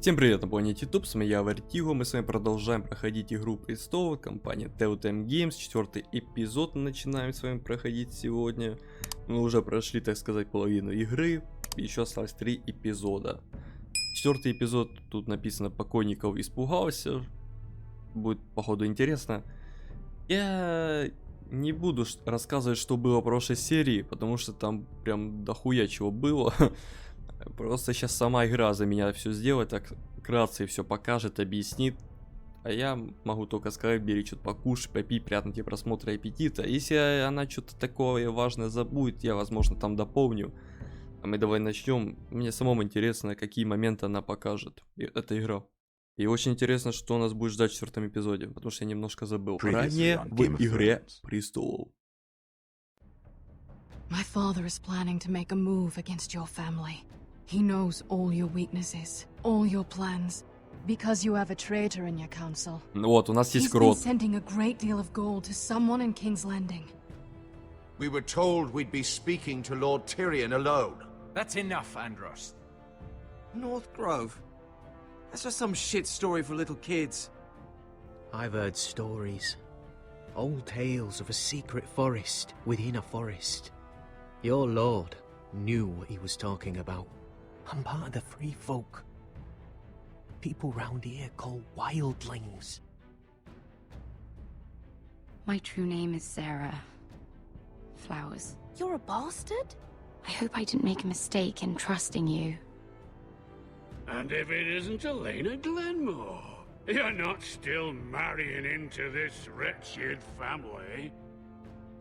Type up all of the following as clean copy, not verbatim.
Всем привет, на планете YouTube, с вами я, Вертиго. Мы с вами продолжаем проходить игру престолов, компания Telltale Games, 4-й эпизод начинаем с вами проходить сегодня. Мы уже прошли, так сказать, половину игры, еще осталось 3 эпизода. 4-й эпизод, тут написано, покойников испугался, будет походу интересно. Я не буду рассказывать, что было в прошлой серии, потому что там прям дохуя чего было. Просто сейчас сама игра за меня все сделает, так вкратце все покажет, объяснит. А я могу только сказать, бери что-то покушать, попить, приятного тебе просмотра и аппетита. Если она что-то такое важное забудет, я, возможно, там дополню. А мы давай начнем. Мне самому интересно, какие моменты она покажет, эта игра. И очень интересно, что нас будет ждать в 4-м эпизоде, потому что я немножко забыл. Ранее в игре престолов. My father is planning to make a move against your family. He knows all your weaknesses, all your plans, because you have a traitor in your council. Вот, у нас есть He's been крот. sending a great deal of gold to someone in King's Landing. We were told we'd be speaking to Lord Tyrion alone. That's enough, Andros. North Grove? That's just some shit story for little kids. I've heard stories. Old tales of a secret forest within a forest. Your lord knew what he was talking about. I'm part of the free folk. People round here call wildlings. My true name is Sarah Flowers. You're a bastard? I hope I didn't make a mistake in trusting you. And if it isn't Elena Glenmore, you're not still marrying into this wretched family.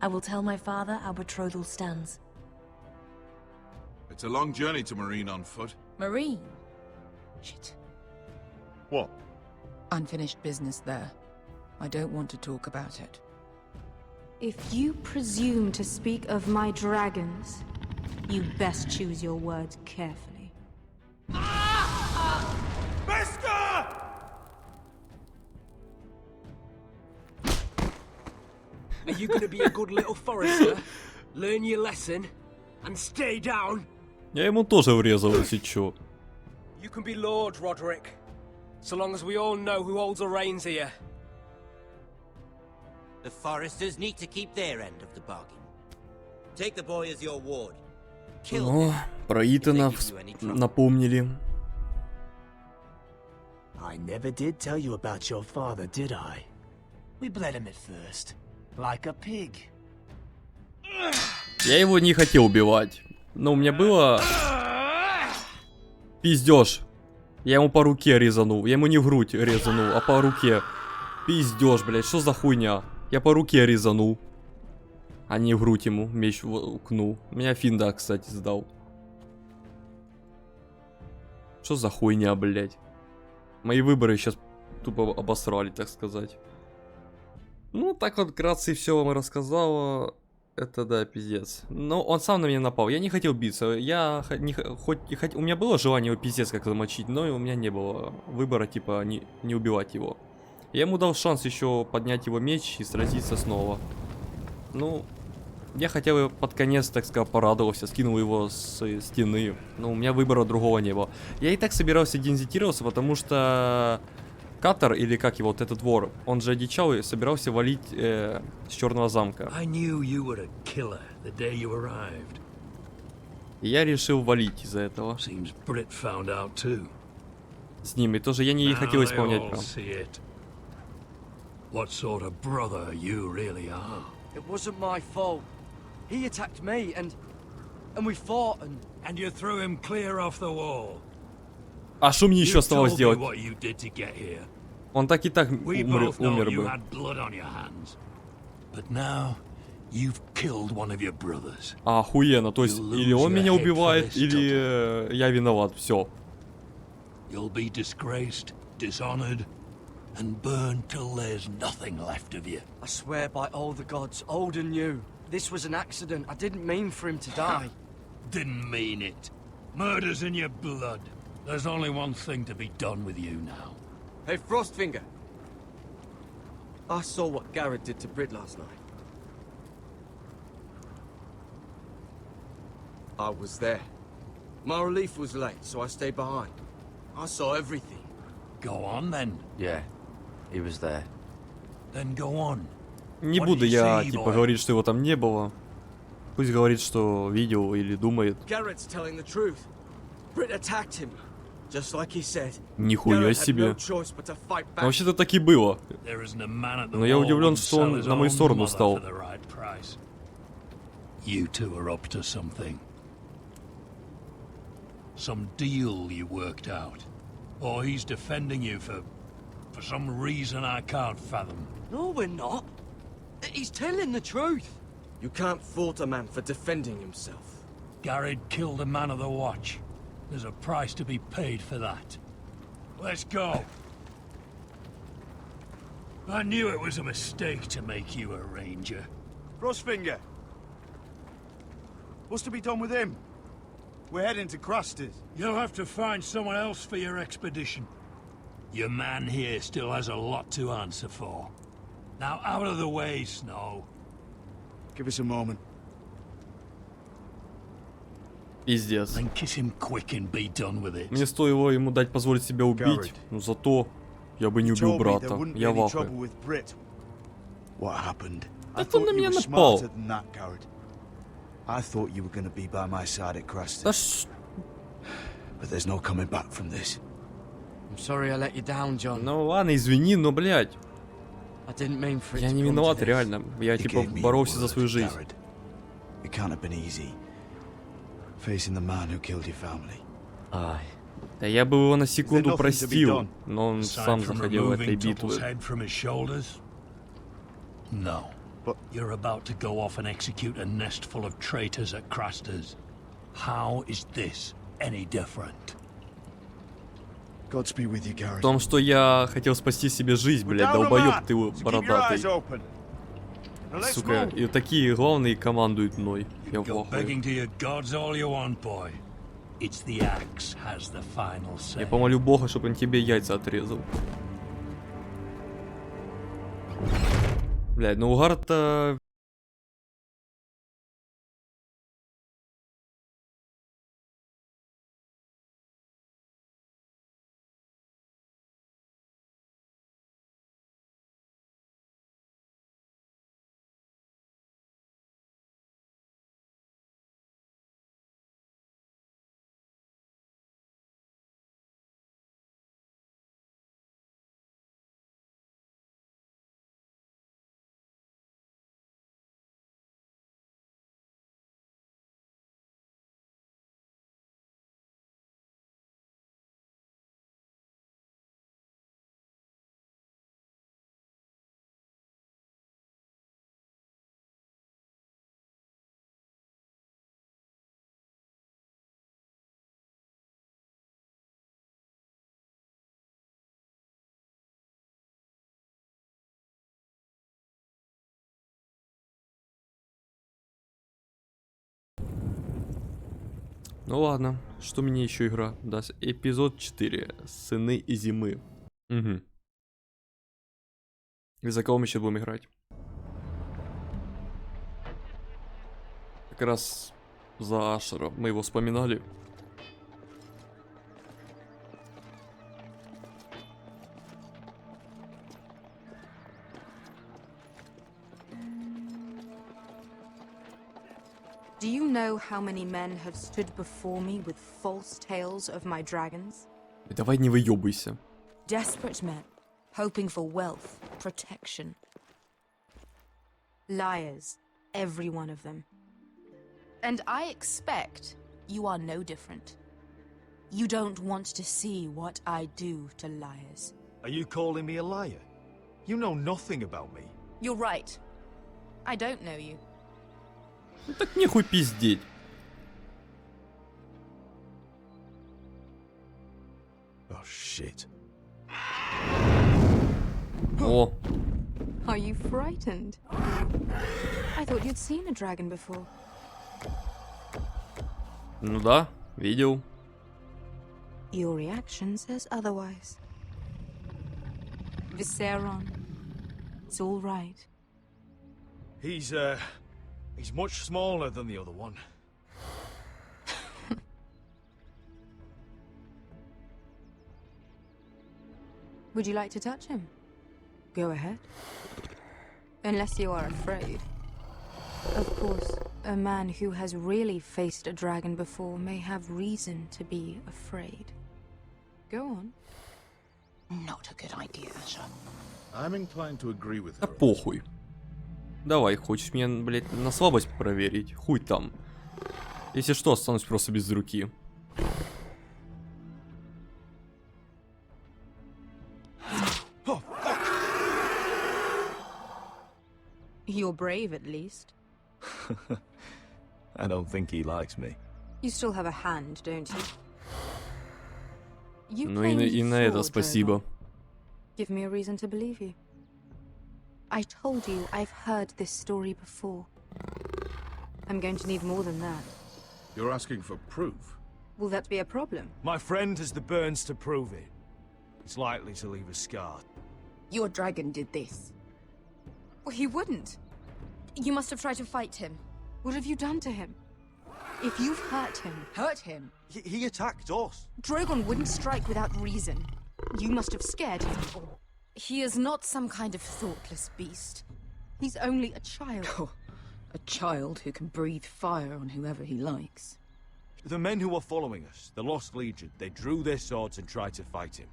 I will tell my father our betrothal stands. It's a long journey to Marine on foot. Marine? Shit. What? Unfinished business there. I don't want to talk about it. If you presume to speak of my dragons, you best choose your words carefully. Are you gonna be a good little forester? Learn your lesson and stay down? Я ему тоже врезал, если чё. You can be Lord, Roderick. So long as we all know who holds the reins here. The foresters need to keep their end of the bargain. Take the boy as your ward. Ну, про Итана напомнили. I never did tell you about your father, did I? We bled him at first, like a pig. Я его не хотел убивать. Но у меня было... Пиздёж. Я ему по руке резанул. Я ему не в грудь резанул, а по руке. Пиздёж, блядь, что за хуйня? Я по руке резанул. А не в грудь ему меч укнул. Меня Финда, кстати, сдал. Что за хуйня, блядь? Мои выборы сейчас тупо обосрали, так сказать. Ну, так вот, вкратце все вам рассказала. Это, да, пиздец. Но он сам на меня напал. Я не хотел биться. Я у меня было желание его пиздец как замочить, но у меня не было выбора, типа, не убивать его. Я ему дал шанс еще поднять его меч и сразиться снова. Ну, я хотя бы под конец, так сказать, порадовался, скинул его с стены. Но у меня выбора другого не было. Я и так собирался дезинтегрироваться, потому что... Катер, или как его, вот этот вор, он же одичал и собирался валить с Черного замка. И я решил валить из-за этого. С ними тоже я не хотел исполнять прям. What sort of brother you really are? It wasn't my fault. He attacked me and we fought and you threw him clear off the wall. А что мне еще оставалось делать? Он так и так умер бы. Охуенно, то есть или он меня убивает, или я виноват, все. And burn till there's nothing left of you. I swear by all the gods, old and new, this was an accident. I didn't mean for him to die. Didn't mean it. Murder's in your blood. There's only one thing to be done with you now. Hey, Frostfinger. I saw what Garrett did to Brit last night. I was there. My relief was late, so I stayed behind. I saw everything. Go on then. Yeah, he was there. Then go on. Не What буду did you я, see, типа, boy? говорить, что его там не было. Пусть говорит, что видел или думает. Garrett's telling the truth. Brit attacked him, just like he said. Нихуя себе. А вообще-то так и было. Но я удивлен, что он на мою сторону стал. You two are up to something. Some deal you worked out. Or he's defending you for some reason I can't fathom. No, we're not. He's telling the truth. You can't fault a man for defending himself. Garrett killed a man of the watch. There's a price to be paid for that. Let's go. I knew it was a mistake to make you a ranger. Crossfinger. What's to be done with him? We're heading to Crusters. You'll have to find someone else for your expedition. Your man here still has a lot to answer for. Now out of the way, Snow. Give us a moment. Пиздец. And kiss him quick and be done with it. Мне стоило ему дать позволить себя убить, но зато я бы не убил брата. Я в ахуе. What happened? Так он на меня напал. I thought you were going to be by my side at Crusters. Да ш... But there's no coming back from this. I'm sorry I let you down, John. Ну ладно, извини, но, блядь. I didn't mean for it Я to не come to виноват, this. реально. Я, типа, боролся за свою жизнь. It can't have been easy. Facing the man who killed your family. Aye. Да я бы его на секунду простил, но он сам Aside from заходил в этой removing Tupple's битве. head from his shoulders? No. But you're about to go off and execute a nest full of traitors at Crusters. How is this any different? Godspeed with you, Garrett. В том, что я хотел спасти себе жизнь, блядь, долбоёб ты бородатый. Сука, и такие главные командуют мной. Я в ахуе. Begging to your gods all you want, boy. It's the axe has the final say. Я помолю Бога, чтобы он тебе яйца отрезал. Блядь, ну угар-то... Ну ладно, что мне еще игра даст? Эпизод 4. Сыны и зимы. Угу. И за кого мы еще будем играть? Как раз за Ашера. Мы его вспоминали. Do you know how many men have stood before me with false tales of my dragons? Давай не выебывайся. Desperate men, hoping for wealth, protection. Liars, every one of them. And I expect you are no different. You don't want to see what I do to liars. Are you calling me a liar? You know nothing about me. You're right. I don't know you. Ну так нехуй пиздеть. Oh shit. О. Are you frightened? I thought you'd seen a dragon before. Ну да, видел. Your reaction says otherwise. Visceron. It's all right. He's much smaller than the other one. Would you like to touch him? Go ahead. Unless you are afraid. Of course, a man who has really faced a dragon before may have reason to be afraid. Go on. Not a good idea, Asher. I'm inclined to agree with Да her. похуй. Давай, хочешь меня, блядь, на слабость проверить? Хуй там. Если что, останусь просто без руки. You're brave, at least. I don't think he likes me. You still have a hand, don't you? You Ну claim и you на это saw спасибо. Drogon. Give me a reason to believe you. I told you I've heard this story before. I'm going to need more than that. You're asking for proof? Will that be a problem? My friend has the burns to prove it. It's likely to leave a scar. Your dragon did this. Well, he wouldn't. You must have tried to fight him. What have you done to him? If you've hurt him... Hurt him? He attacked us. Drogon wouldn't strike without reason. You must have scared him. He is not some kind of thoughtless beast. He's only a child. Oh, a child who can breathe fire on whoever he likes. The men who were following us, the Lost Legion, they drew their swords and tried to fight him.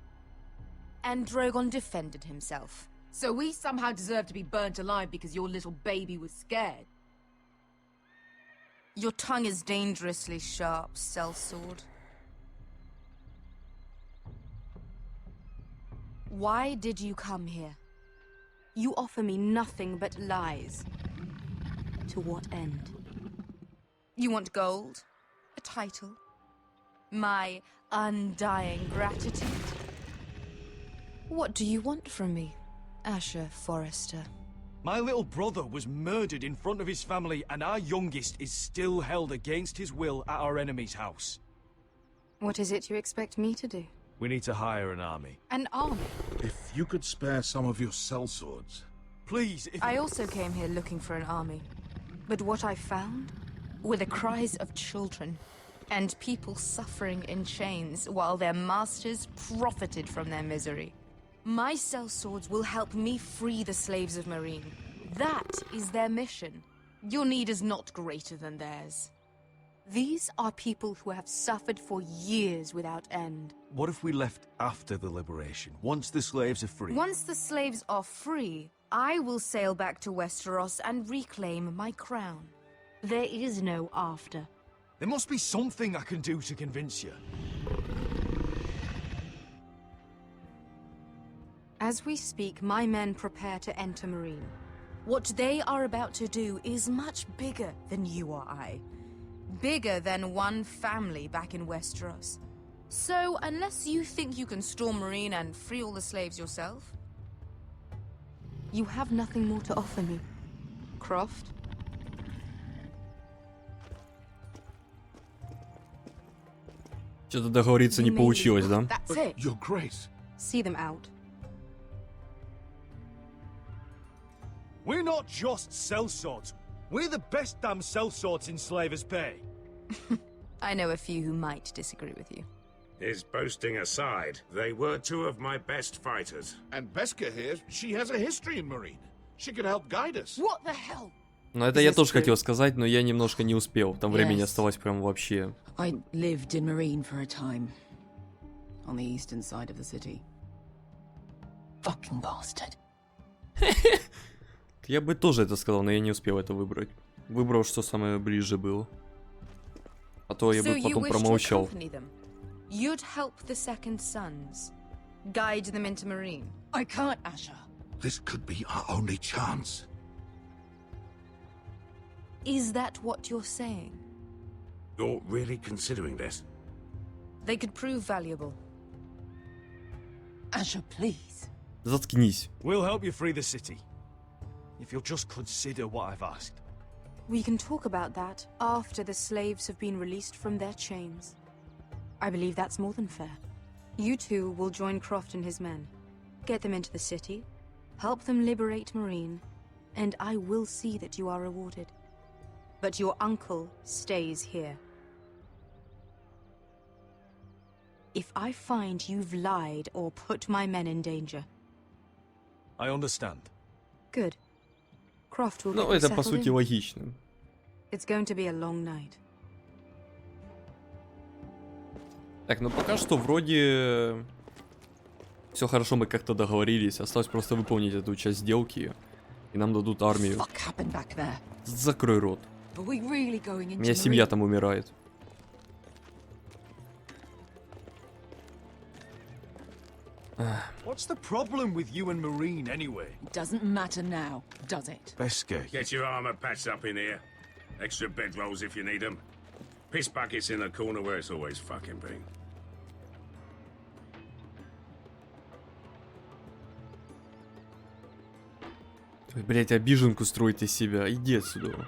And Drogon defended himself. So we somehow deserve to be burnt alive because your little baby was scared? Your tongue is dangerously sharp, sellsword. Why did you come here? You offer me nothing but lies. To what end? You want gold? A title? My undying gratitude? What do you want from me, Asher Forrester? My little brother was murdered in front of his family, and our youngest is still held against his will at our enemy's house. What is it you expect me to do? We need to hire an army. An army? If you could spare some of your sellswords. Please, if... I also came here looking for an army. But what I found were the cries of children and people suffering in chains while their masters profited from their misery. My sellswords will help me free the slaves of Meereen. That is their mission. Your need is not greater than theirs. These are people who have suffered for years without end. What if we left after the liberation, once the slaves are free? Once the slaves are free, I will sail back to Westeros and reclaim my crown. There is no after. There must be something I can do to convince you. As we speak, my men prepare to enter Meereen. What they are about to do is much bigger than you or I. Bigger than one family back in Westeros. So, unless you think you can storm Meereen and free all the slaves yourself... You have nothing more to offer me, Croft. Что-то договориться не получилось, да? That's it. Your Grace. See them out. We're not just sellswords. We're the best damn sellswords in Slavers' Bay. I know a few who might disagree with you. His boasting aside, they were two of my best fighters. And Beska here, she has a history in Meereen. She could help guide us. What the hell? Ну это я тоже хотел сказать, но я немножко не успел. Там времени Yes. осталось прям вообще. I lived in Meereen for a time. On the eastern side of the city. Fucking bastard. Я бы тоже это сказал, но я не успел это выбрать. Выбрал, что самое ближе было. А то я So бы you потом wish to промолчал. accompany them? You'd help the Second Sons. Guide them into Meereen. I can't, Asher. This could be our only chance. Is that what you're saying? You're really considering this? They could prove valuable. Asher, please. Заткнись. We'll help you free the city. If you'll just consider what I've asked. We can talk about that after the slaves have been released from their chains. I believe that's more than fair. You two will join Croft and his men. Get them into the city, help them liberate Meereen, and I will see that you are rewarded. But your uncle stays here. if I find you've lied or put my men in danger. I understand. Good. Croft will Ну, get you это по settled сути in. логично. It's going to be a long night. Так, ну пока что вроде все хорошо, мы как-то договорились. Осталось просто выполнить эту часть сделки, и нам дадут армию. What happened back there? Закрой рот. Are we really going У into меня семья Marine? там умирает. What's the problem with you and Marine anyway? It doesn't matter now, does it? Beskar, Get your armor patched up in here. Extra bedrolls if you need them. Piss buckets in the corner where it's always fucking been. Ой, блять, обиженку строить из себя. Иди отсюда.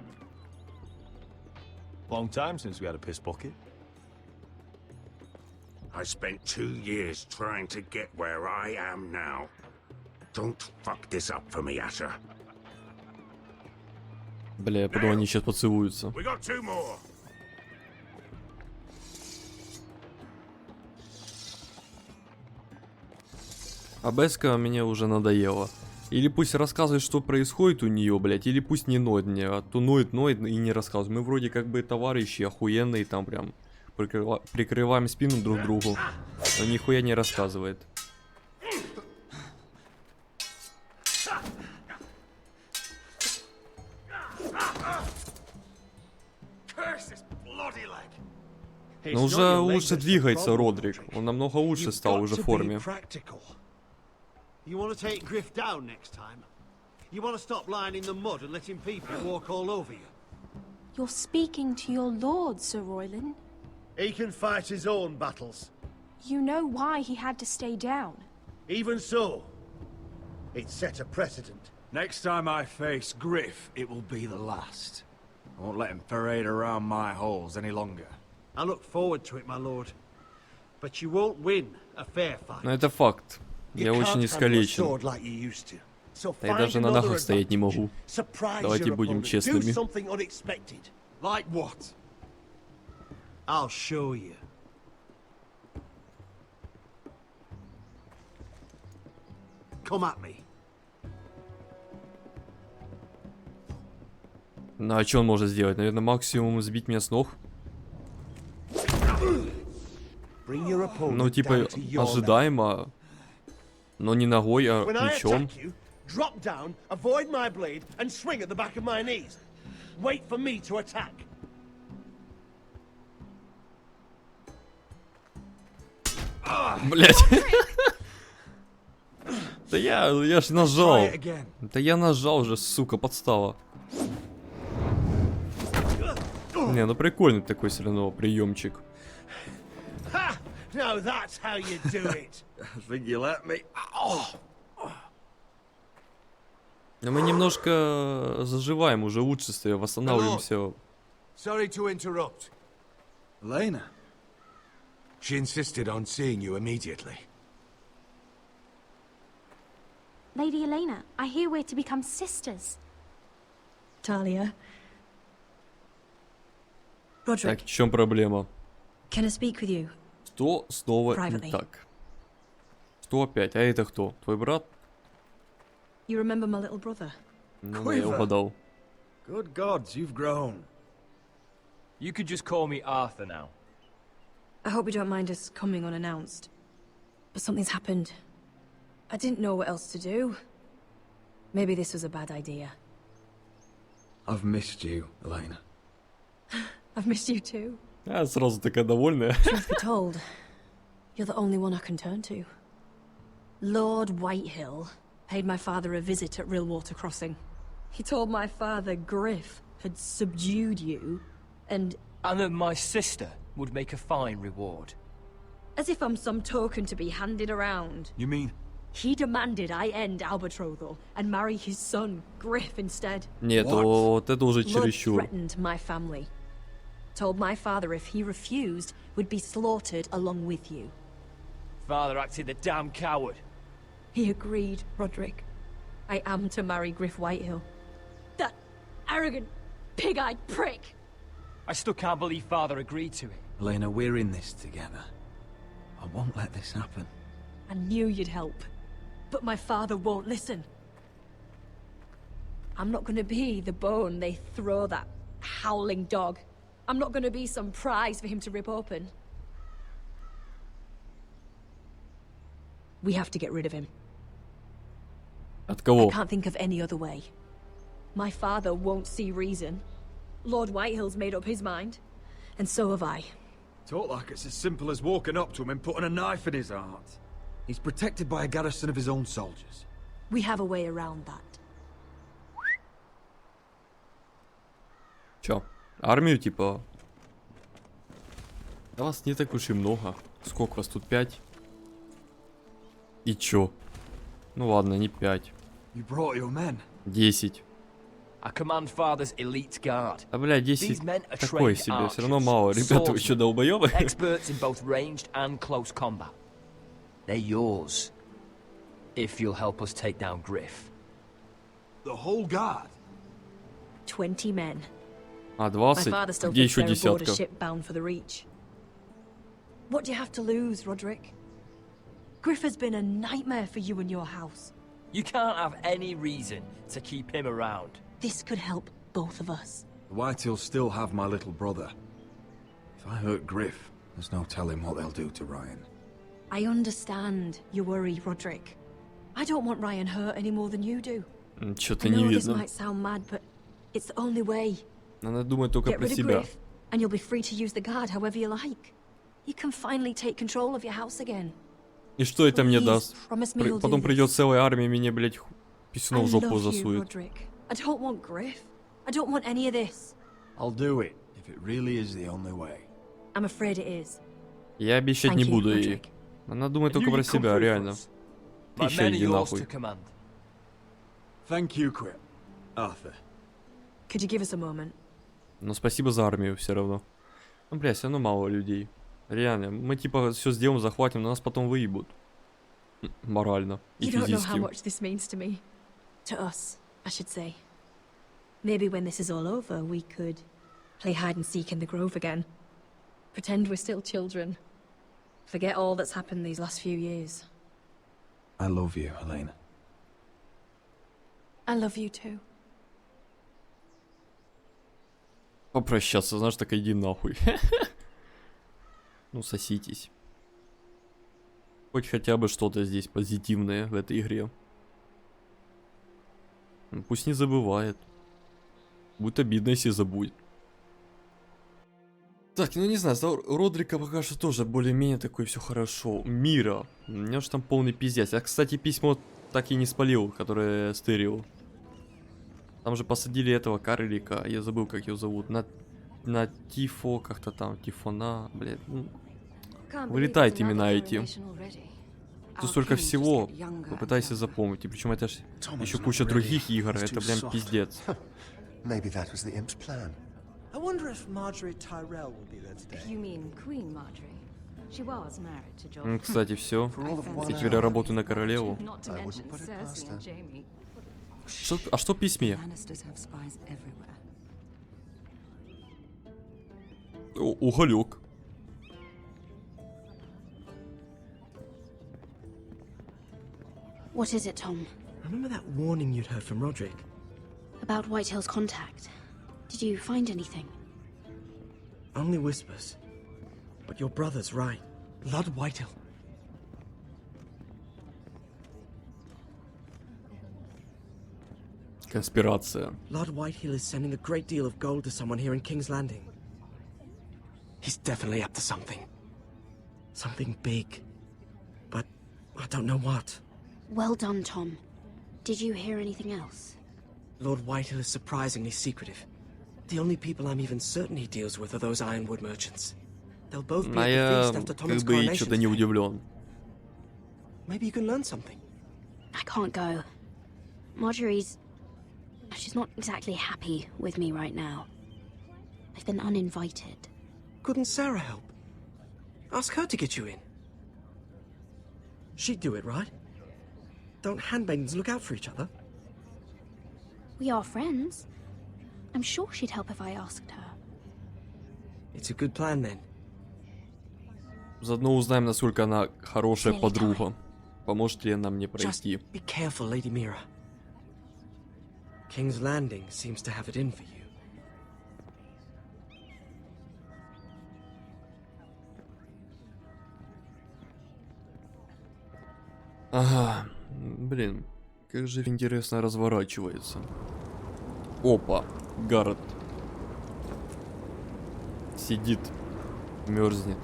Long time since we had a piss bucket. I spent 2 years trying to get where I am now. Don't fuck this up for me, Asher. Бля, я подумал, они сейчас поцелуются. We got 2 more. А Беска мне уже надоело. Или пусть рассказывает, что происходит у нее, блять, или пусть не ноет мне, а то ноет и не рассказывает. Мы вроде как бы товарищи охуенные, там прям прикрываем спину друг другу, но нихуя не рассказывает. Но уже лучше двигается Родрик, он намного лучше стал уже в форме. You want to take Griff down next time? You want to stop lying in the mud and letting people walk all over you? You're speaking to your lord, Sir Royland. He can fight his own battles. You know why he had to stay down. Even so, it set a precedent. Next time I face Griff, it will be the last. I won't let him parade around my halls any longer. I look forward to it, my lord. But you won't win a fair fight. Но это факт. Я очень искалечен. Да и даже на ногах стоять не могу. Давайте будем честными. Like what? I'll show you. Come at me. Ну а что он может сделать? Наверное, максимум сбить меня с ног. Ну типа ожидаемо. Но не ногой, а мечом. Drop down, avoid my blade, and swing at the back of my knees. Wait for me to attack. Блять. Да я ж нажал. Да я нажал уже, сука, подстава. Не, ну прикольный такой все равно приемчик. Now that's how you do it. I think you let me. Но мы немножко заживаем, уже лучше стоим, восстанавливаемся. Sorry to interrupt. Elena? She insisted on seeing you immediately. Lady Elena, I hear we're to become sisters. Talia. Так, Roderick, в чем проблема? can I speak with you? Что снова не Privately. так? Что опять? А это кто? Твой брат? You remember my little brother? Ну, я угадал. Good gods, you've grown. You could just call me Arthur now. I hope you don't mind us coming unannounced. But something's happened. I didn't know what else to do. Maybe this was a bad idea. I've missed you, Elena. I've missed you too. А, сразу такая довольная. Truth be told, you're the only one I can turn to. Lord Whitehill paid my father a visit at Rillwater Crossing. He told my father Griff had subdued you, and that my sister would make a fine reward. as if I'm some token to be handed around. You mean? He demanded I end our betrothal and marry his son, Griff, instead. Нет, вот это уже Lord чересчур. threatened my family. Told my father if he refused, would be slaughtered along with you. Father acted the damn coward. He agreed, Roderick. I am to marry Griff Whitehill. That arrogant, pig-eyed prick! I still can't believe Father agreed to it. Elena, we're in this together. I won't let this happen. I knew you'd help. But my father won't listen. I'm not gonna be the bone they throw that howling dog. I'm not gonna be some prize for him to rip open. We have to get rid of him. От кого? I can't think of any other way. My father won't see reason. Lord Whitehill's made up his mind. And so have I. Talk like it's as simple as walking up to him and putting a knife in his heart. He's protected by a garrison of his own soldiers. We have a way around that. Чё? Армию типа? Да вас не так уж и много. Сколько вас тут? 5? И чё? Ну ладно, не 5. You brought your men. 10. I command father's elite guard. А бля, 10 These men are такое trained себе, все archers, равно мало. Ребята, вы что, swordsmen, долбоёбы? experts in both ranged and close combat. They're yours. If you'll help us take down Griff. The whole guard? 20 men. А, My 20? father still Где thinks еще they're aboard a десятка? ship bound for the Reach. What do you have to lose, Roderick? Griff has been a nightmare for you and your house. You can't have any reason to keep him around. This could help both of us. The Whitehills still have my little brother. If I hurt Griff, there's no telling what they'll do to Ryan. I understand your worry, Roderick. I don't want Ryan hurt any more than you do. Что-то I не know this видно. might sound mad, but it's the only way. Она думает только Get про rid of себя. Griff, and you'll be free to use the guard however you like. You can finally take control of your house again. И что это мне Please, даст? promise me you'll do Потом придет this. целая армия, меня, блядь, писюном I в жопу love you, засует. Roderick. I don't want Griff. I don't want any of this. I'll do it, if it really is the only way. I'm afraid it is. Я обещать Thank не you, буду ей. Roderick. Она думает I knew только про you'd come себя, through for реально. us. Ты My еще men are иди yours нахуй. to command. Thank you, Quip. Arthur. Could you give us a moment? Но спасибо за армию все равно. Ну, бля, все равно мало людей. Реально, мы типа все сделаем, захватим, но нас потом выебут. Морально и You don't know how физически. much this means to me. To us, I should say. Maybe when this is all over, we could play hide and seek in the grove again. Pretend we're still children. Forget all that's happened these last few years. I love you, Helena. I love you too. Попрощаться, знаешь, так иди нахуй. Ну, соситесь. Хоть хотя бы что-то здесь позитивное в этой игре. Ну, пусть не забывает. Будет обидно, если забудет. Так, ну не знаю, за Родрика пока что тоже более-менее такой все хорошо. Мира. У меня же там полный пиздец. Я, кстати, письмо так и не спалил, которое стерил. Там же посадили этого карлика. Я забыл, как его зовут. На Тифо, как-то там. Тифона, блядь. Ну, вылетают имена эти. Тут столько всего. Попытайся запомнить. И причем это ж еще куча других игр. Это прям пиздец. Maybe that was the imp's plan. I wonder if Marjorie Tyrell will be there today. You mean Queen Marjorie? She was married to John. Кстати, все. Я теперь работаю на королеву. Not to mention Cersei and Jaime. А что в письме? Lannisters have spies everywhere. Уголек. What is it, Tom? Remember that warning you'd heard from Roderick? About Whitehill's contact. Did you find anything? Only whispers. But your brother's right. Lord Whitehill. Конспирация. Lord Whitehill is sending a great deal of gold to someone here in King's Landing. He's definitely up to something. Something big. But I don't know what. Well done, Tom. Did you hear anything else? Lord Whitehill is surprisingly secretive. The only people I'm even certain he deals with are those ironwood merchants. They'll both be А at the я feast after Tommen's как бы и coronation что-то не today. удивлен. Maybe you can learn something. I can't go. Marjorie's... She's not exactly happy with me right now. I've been uninvited. Couldn't Sarah help? Ask her to get you in. She'd do it, right? Don't handmaidens look out for each other? We are friends. I'm sure she'd help if I asked her. It's a good plan, then. Заодно узнаем, насколько она хорошая подруга. Поможет ли она мне пройти. Just be careful, Lady Mira. King's Landing seems to have it in for you. Ага, блин, как же интересно разворачивается. Опа, Гаррет. Сидит, мерзнет.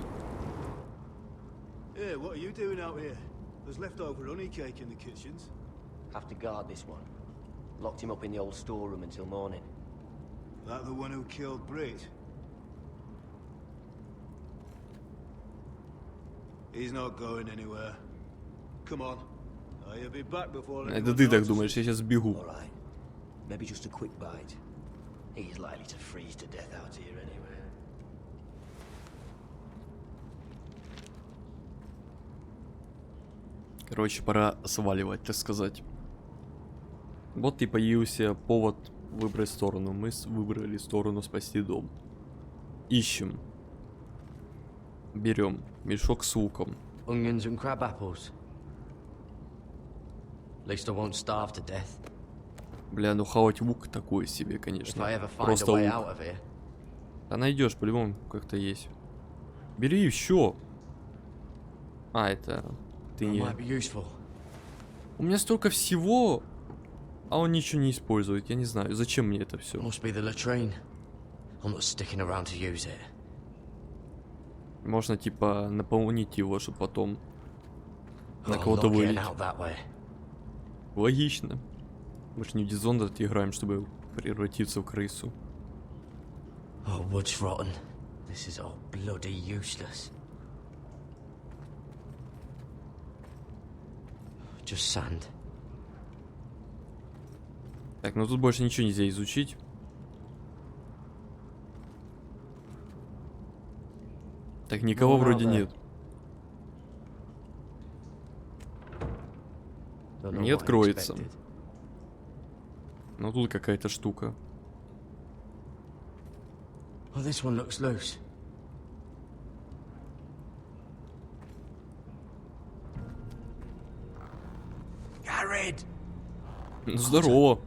Hey, what are you doing out here? There's leftover honey cake in the kitchens. Have to guard this one. Locked him up in the old storeroom until morning. That the one who killed Brit? He's not going anywhere. Come on. I'll be back before Это ты так думаешь, я сейчас бегу. Maybe just a quick bite. He's likely to freeze to death out here anyway. Короче, пора сваливать, так сказать. Вот и появился повод выбрать сторону. Мы выбрали сторону спасти дом. Ищем. Берем мешок с луком. Onions and crab apples. At least I won't starve to death. Бля, ну хавать лук такое себе, конечно. If I ever find Просто a way лук. out of here. А найдешь, по-любому как-то есть. Бери еще. А, это ты не. Might be useful. У меня столько всего, а он ничего не использует. Я не знаю, зачем мне это все. Must be the latrine. I'm not sticking around to use it. Можно типа наполнить его, чтобы потом на Oh, кого-то not getting вылить. out that way. Логично. Мы же не в Dishonored играем, чтобы превратиться в крысу. Oh, wood's rotten. This is all bloody useless. Just sand. Так, ну тут больше ничего нельзя изучить. Так, никого вроде нет. Не откроется. Но тут какая-то штука. Oh, this one looks loose. Jared! Ну, здорово,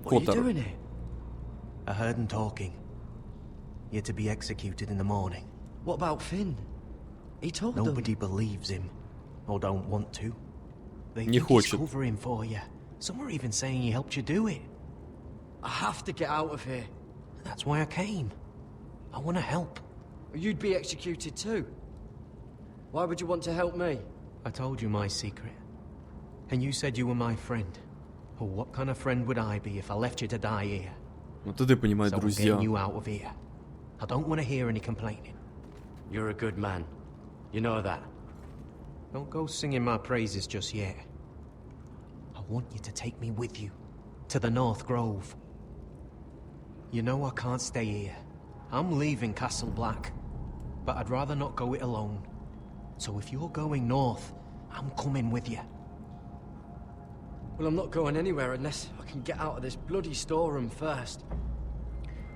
What are you Коттер. doing here? I heard them talking. You're to be executed in the morning. What about Finn? He told them. Nobody believes him, or don't want to. They Не think he's хочет. covering for you. Some are even saying he helped you do it. I have to get out of here. That's why I came. I want to help. You'd be executed too. Why would you want to help me? I told you my secret. And you said you were my friend. Well, what kind of friend would I be if I left you to die here? Вот это я понимаю, So I'm друзья. getting you out of here. I don't want to hear any complaining. You're a good man. You know that. Don't go singing my praises just yet. I want you to take me with you. To the North Grove. You know I can't stay here. I'm leaving Castle Black. But I'd rather not go it alone. So if you're going north, I'm coming with you. Well, I'm not going anywhere unless I can get out of this bloody storeroom first.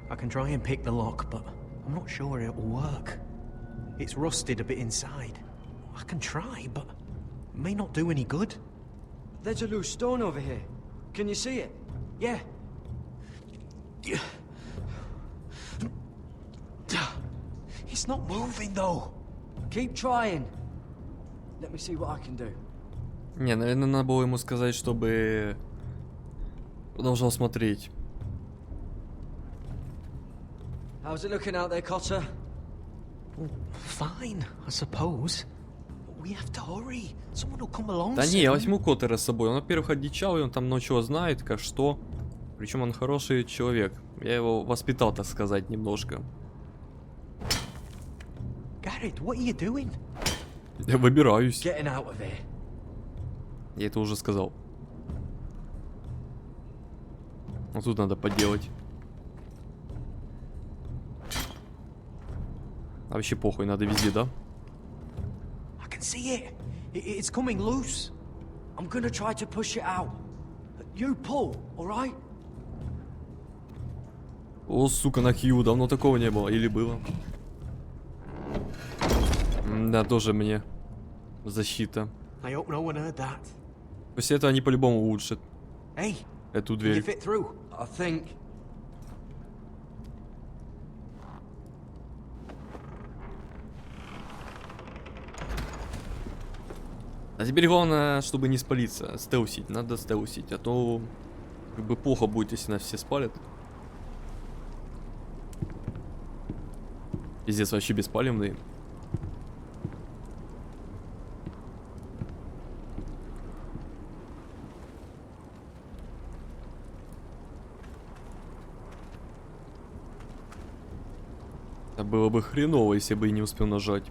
I can try and pick the lock, but I'm not sure it will work. It's rusted a bit inside. I can try, but it may not do any good. There's a loose stone over here. Can you see it? Yeah. It's not moving, though. Keep trying. Let me see what I can do. Не, наверное, надо было ему сказать, чтобы продолжал смотреть. How's it looking out there, Cotter? Fine, I suppose. But we have to hurry. Someone will come along Да не, я soon. возьму Коттера с собой. Он, во-первых, одичал, и он там много чего знает, как что. Причем он хороший человек. Я его воспитал, так сказать, немножко. Garrett, what are you doing? Я выбираюсь. Getting out of here. Я это уже сказал. Вот тут надо поделать. А вообще похуй, надо везде, да? I can see it. It's coming loose. I'm gonna try to push it out. You pull, alright? О, сука, на Кью, давно такого не было. Или было? Да, тоже мне защита. I hope no one heard that. После этого они по-любому улучшат Hey, эту can you дверь. fit through? I think. А теперь главное, чтобы не спалиться. Стелсить, надо стелсить, а то как бы плохо будет, если нас все спалят. Пиздец, вообще беспалевный. Это было бы хреново, если бы и не успел нажать.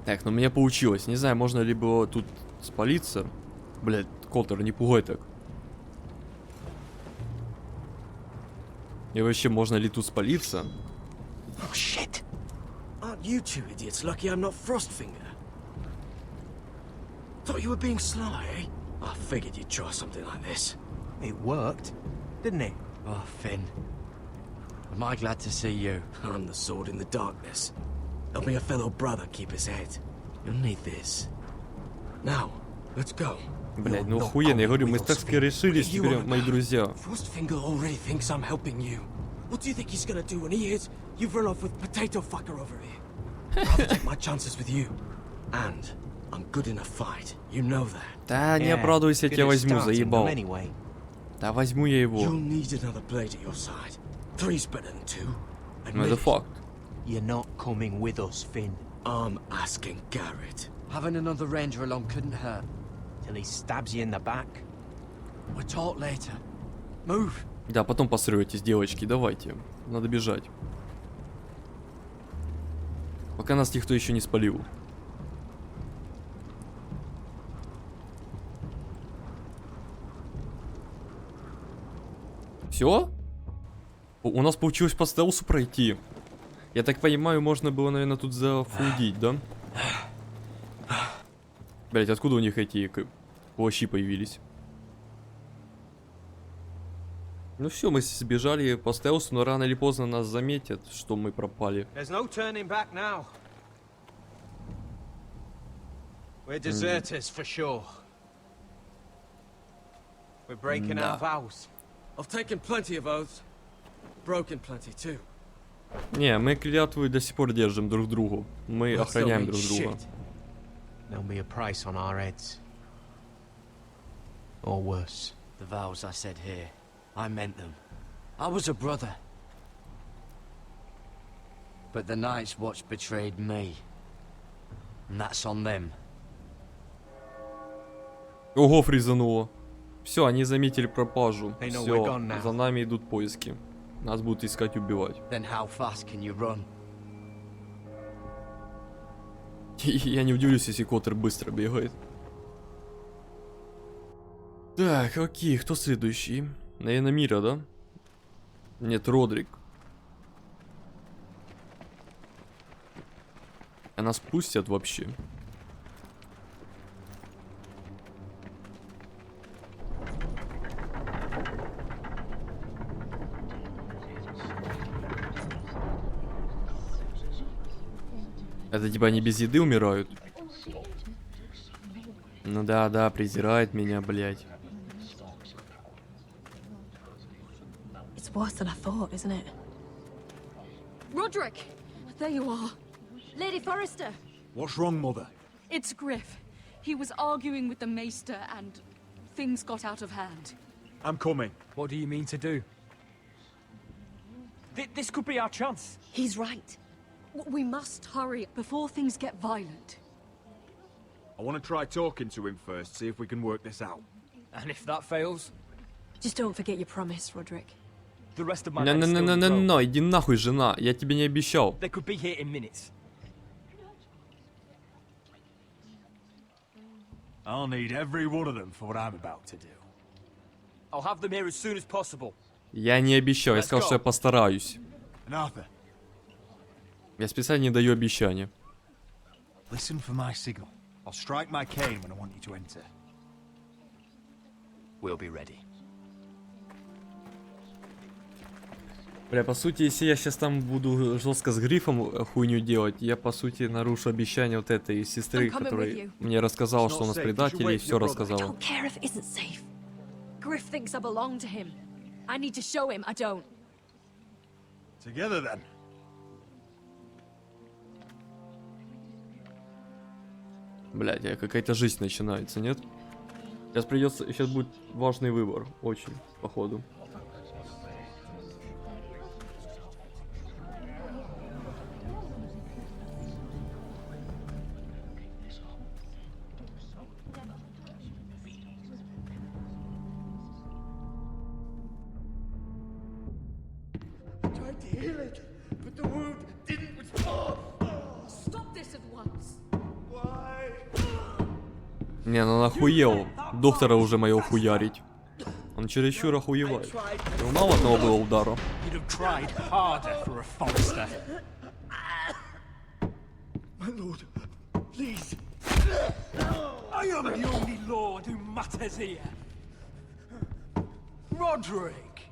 Так, ну у меня получилось. Не знаю, можно ли было тут спалиться. Блять, Колтер, не пугай так. И вообще, можно ли тут спалиться? Oh shit! Aren't you two idiots lucky I'm not Frostfinger? Thought you were being sly, eh? I figured you'd try something like this. It worked, didn't it? Oh, Finn. Am I glad to see you? I'm the sword in the darkness. Help me a fellow brother keep his head. You'll need this. Now, let's go. Блять, ну охуенно, я говорю, мы так решились, теперь мои друзья. Frostfinger already thinks I'm helping you. What do you think he's gonna do when he hears you've run off with potato fucker over here? I'll take my chances with you. And I'm good in a fight. You know that. Да, не оправдывайся, я тебя возьму, заебал. Да возьму я его. You'll need another blade at your side. Three's better than two. Ну это факт. You're not coming with us, Finn. I'm asking Garrett. Having another ranger along couldn't hurt. Till he stabs you in the back. We'll talk later. Move. Да, потом посрётесь, девочки, давайте. Надо бежать. Пока нас никто еще не спалил. Все? У нас получилось по стелсу пройти. Я так понимаю, можно было, наверное, тут зафулдить, да? Блять, откуда у них эти плащи появились? Ну все, мы сбежали по стелсу, но рано или поздно нас заметят, что мы пропали. There's no turning back now. We're deserters for sure. We're breaking our vows. I've taken plenty of oaths. Broken plenty too. Не, мы клятвы до сих пор держим друг другу. Мы охраняем друг друга. There'll be a price on our heads. Or worse. The vows I said here, I meant them. I was a brother. But the Night's Watch betrayed me. And that's on them. Ого, фризануло. Все, они заметили пропажу. They know Все, we're gone now. за нами идут поиски. Нас будут искать и убивать. Then how fast can you run? Я не удивлюсь, если Коттер быстро бегает. Так, окей, кто следующий? Наверное, Мира, да? Нет, Родрик. А нас пустят вообще? Это типа они без еды умирают? Ну да, да, презирает меня, блядь. It's worse than I thought, isn't it? Roderick! There you are. Lady Forrester! What's wrong, Mother? It's Griff. He was arguing with the Maester and things got out of hand. I'm coming. What do you mean to do? This could be our chance. He's right. We must hurry before things get violent. I want to try talking to him first, see if we can work this out. And if that fails? Just don't forget your promise, Roderick. The rest of my men are still in the Не-не-не-не-не, иди нахуй, жена. Я тебе не обещал. They could be here in minutes. I'll need every one of them for what I'm about to do. I'll have them here as soon as possible. Я не обещал, я сказал, что я постараюсь. Arthur, Я специально не даю обещания. listen for my signal. I'll strike my cane when I want you to enter. We'll be ready. Бля, по сути, если я сейчас там буду жестко с грифом хуйню делать, я по сути нарушу обещание вот этой сестры, которая мне рассказала, что у нас предатели, и все рассказала. I don't care if it isn't safe. Griff thinks I belong to him. I need to show him I don't. Together then. Блядь, какая-то жизнь начинается, нет? Сейчас будет важный выбор, очень, походу. Tried to heal it, but the wound didn't respond. Stop this at once. Why? Не, ну он охуел. Доктора уже моего хуярить. Он чересчур охуевает. Ему мало одного было удара. You'd have tried harder for a Forester. My lord, please. I am the only lord who matters here. Roderick,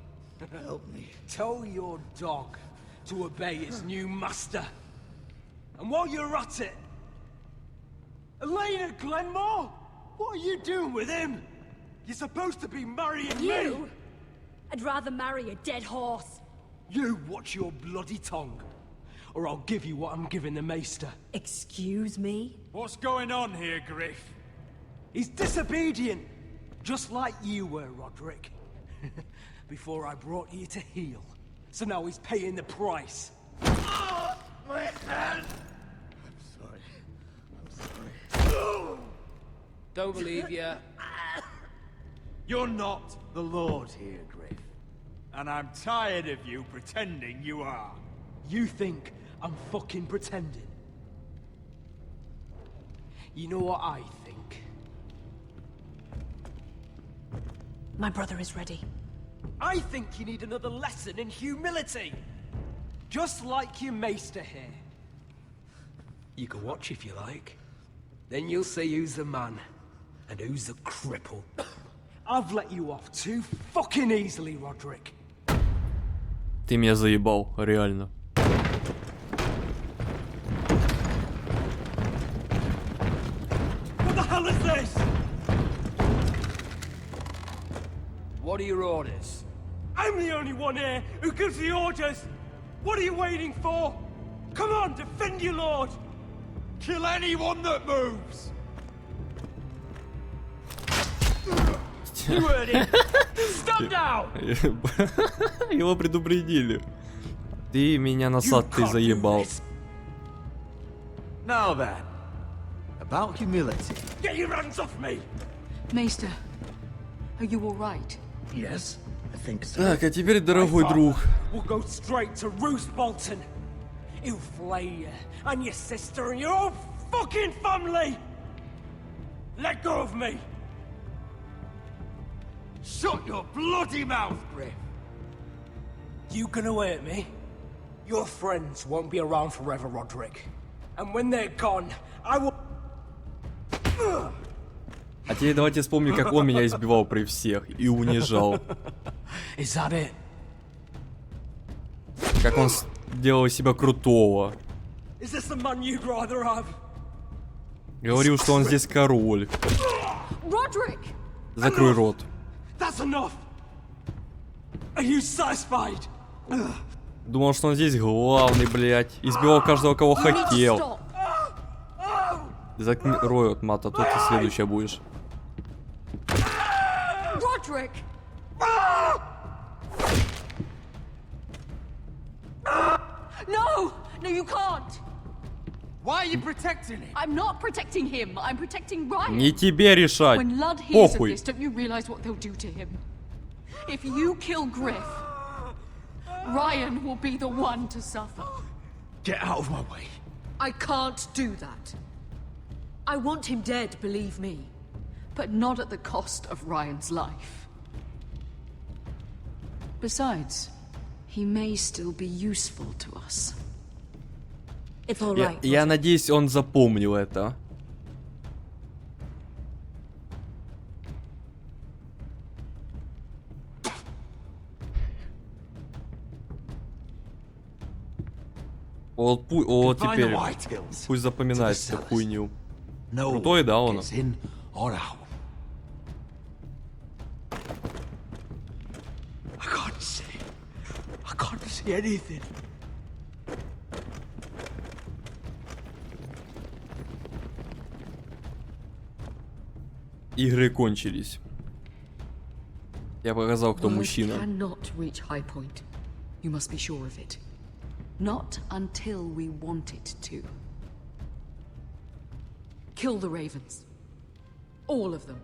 Help me. tell your dog to obey its new master. And while you're at it, Elena Glenmore, what are you doing with him? You're supposed to be marrying me. You? I'd rather marry a dead horse. You watch your bloody tongue, or I'll give you what I'm giving the Maester. Excuse me? What's going on here, Griff? He's disobedient, just like you were, Roderick. Before I brought you to heel. So now he's paying the price. Oh, my hand! I'm sorry. I'm sorry. Don't believe you. You're not the Lord here, Griff. And I'm tired of you pretending you are. You think I'm fucking pretending? You know what I think? My brother is ready. I think you need another lesson in humility. Just like your Maester here. You can watch if you like. Then you'll see who's the man and who's the cripple. I've let you off too fucking easily, Roderick. Ты меня заебал, реально. What the hell is this? What are your orders? I'm the only one here who gives the orders. What are you waiting for? Come on, defend your lord. Kill anyone that moves! You heard it. Stop now. Его предупредили. Ты меня насад, ты заебал. Now then, about humility. Get your hands off me. Maester, are you all right? Yes, I think so. Так, а теперь, дорогой друг. We'll go straight to Roose Bolton. He'll flay you and your sister and your whole fucking family. Let go of me. Shut your bloody mouth, Griff! You gonna hurt me? Your friends won't be around forever, Roderick. And when they're gone, I will... А теперь давайте вспомним, как он меня избивал при всех и унижал. Is that it? Как он делал из себя крутого. Is this the man you'd rather have? Говорил, что он здесь король. Roderick! Закрой рот. That's enough. Are you satisfied? Думал, что он здесь главный, блядь. Избивал каждого, кого хотел. Закрой рот, мат, а то ты следующая будешь. Roderick! No! No, you can't! Why are you protecting him? I'm not protecting him. I'm protecting Ryan. Не тебе решать. When Ludd hears of Похуй. this, don't you realize what they'll do to him? If you kill Griff, Ryan will be the one to suffer. Get out of my way. I can't do that. I want him dead, believe me. But not at the cost of Ryan's life. Besides, he may still be useful to us. It's all right. Я надеюсь, он запомнил это. Вот, теперь пусть запоминает эту хуйню. Крутой, да, он? I can't see anything. Игры кончились. Я показал, кто мужчина. Cannot reach high point. You must be sure of it. Not until we want it to. Kill the ravens. All of them.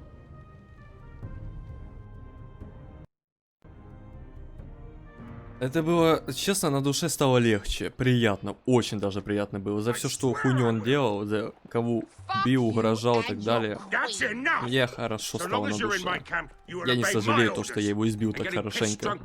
Это было, честно, на душе стало легче. Приятно, очень даже приятно было. За все, что хуйню он делал, за кого бил, угрожал и так далее. Мне хорошо стало на душе. Я не сожалею то, что я его избил так хорошенько.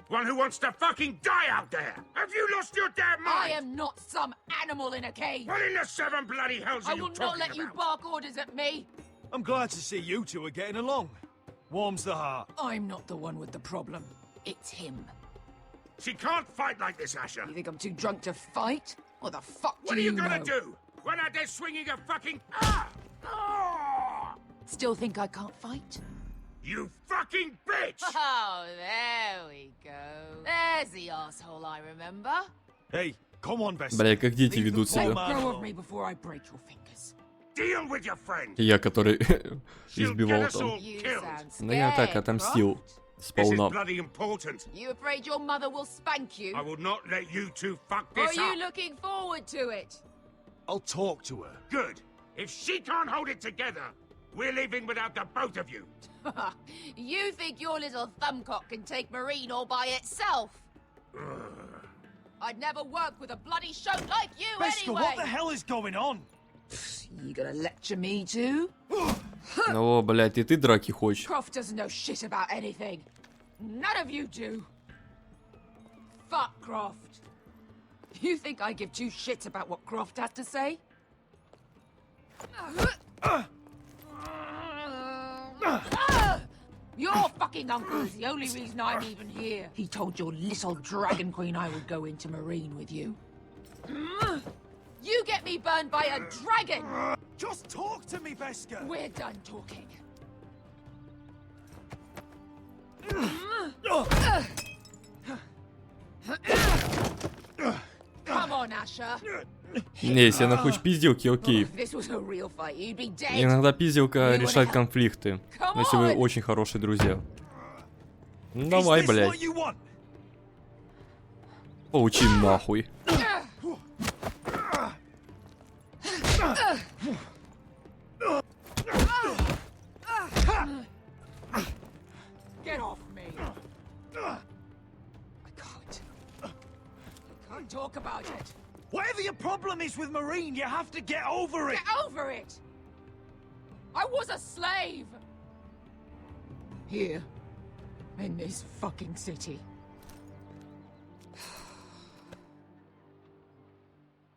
One who wants to fucking die out there! Have you lost your damn mind? I am not some animal in a cage! What in the seven bloody hells are you talking about? I will not let you bark orders at me! I'm glad to see you two are getting along. Warms the heart. I'm not the one with the problem. It's him. She can't fight like this, Asher! You think I'm too drunk to fight? What the fuck What do are you know? gonna do? Run out there swinging a fucking... Still think I can't fight? You fucking bitch! Oh, there we go. There's the asshole I remember. Hey, come on, Bessie. Бля, как дети ведут себя. Grow of me before I break your fingers. Deal with your friend. Я, который избивал там. Но я так отомстил. Сполна. You afraid your mother will spank you? I will not let you two fuck Or this are you up. looking forward to it? I'll talk to her. Good. If she can't hold it together, we're leaving without the both of you. You think your little thumbcock can take Marine all by itself? I'd never work with a bloody shote like you Beska, anyway! what the hell is going on? You gonna lecture me too? Ну, блядь, и ты драки хочешь. Croft doesn't know shit about anything. None of you do. Fuck Croft. You think I give two shits about what Croft has to say? Your fucking uncle is the only reason I'm even here. He told your little dragon queen I would go into Marine with you. You get me burned by a dragon! Just talk to me, Beska! We're done talking. Come on, Asher. Не, если она хочет пизделки, окей. This was a real fight, you'd be dead. Иногда пизделка решает конфликты. Если вы очень хорошие друзья. Ну давай, блядь. Получи нахуй. Get off me. I can't talk about it. Whatever your problem is with Marine, you have to get over it! Get over it! I was a slave! Here. In this fucking city.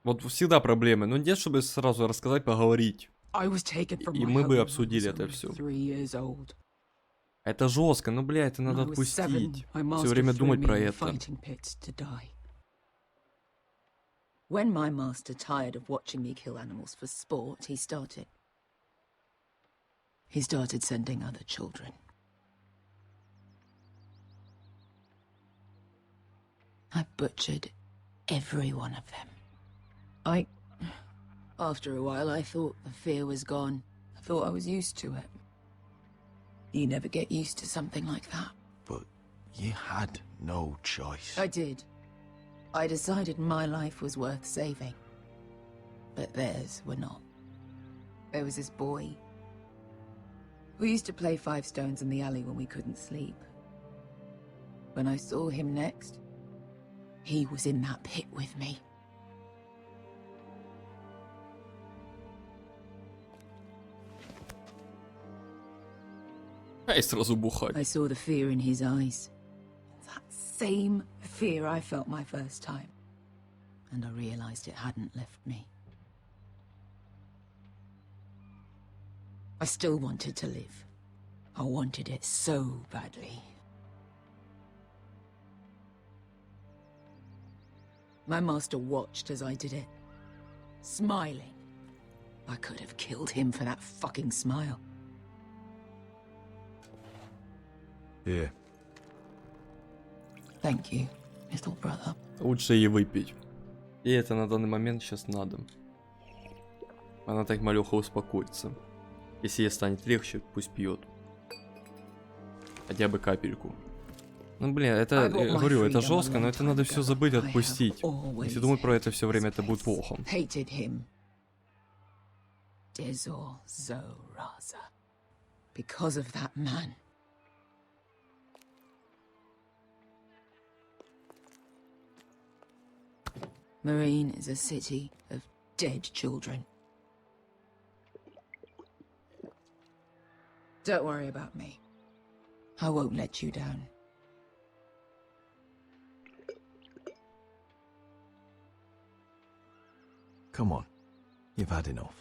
Вот всегда проблемы, но нет, чтобы сразу рассказать, поговорить. I was taken from И my мы бы home обсудили when I это was все. 3 years old. Это жестко, но, блядь, это надо When I was 7, отпустить. my Все master время threw думать me про in the это. fighting pits to die. When my master tired of watching me kill animals for sport, he started sending other children. I butchered every one of them. After a while, I thought the fear was gone. I thought I was used to it. You never get used to something like that. But you had no choice. I did. I decided my life was worth saving. But theirs were not. There was this boy. We used to play 5 stones in the alley when we couldn't sleep. When I saw him next, he was in that pit with me. Ай, сразу бухать. I saw the fear in his eyes. That same fear I felt my first time. And I realized it hadn't left me. I still wanted to live. I wanted it so badly. My master watched as I did it, smiling. I could have killed him for that fucking smile. Here. Thank you, little brother. Лучше ей выпить. И это на данный момент сейчас надо. Она так малёха успокоится. Если ей станет легче, пусть пьет. Хотя бы капельку. Ну блин, это, я говорю, это жестко, но это надо все забыть, отпустить. Если думать про это все время, это будет плохо. Because of that man. Marine is a city of dead children. Don't worry about me. I won't let you down. Come on. You've had enough.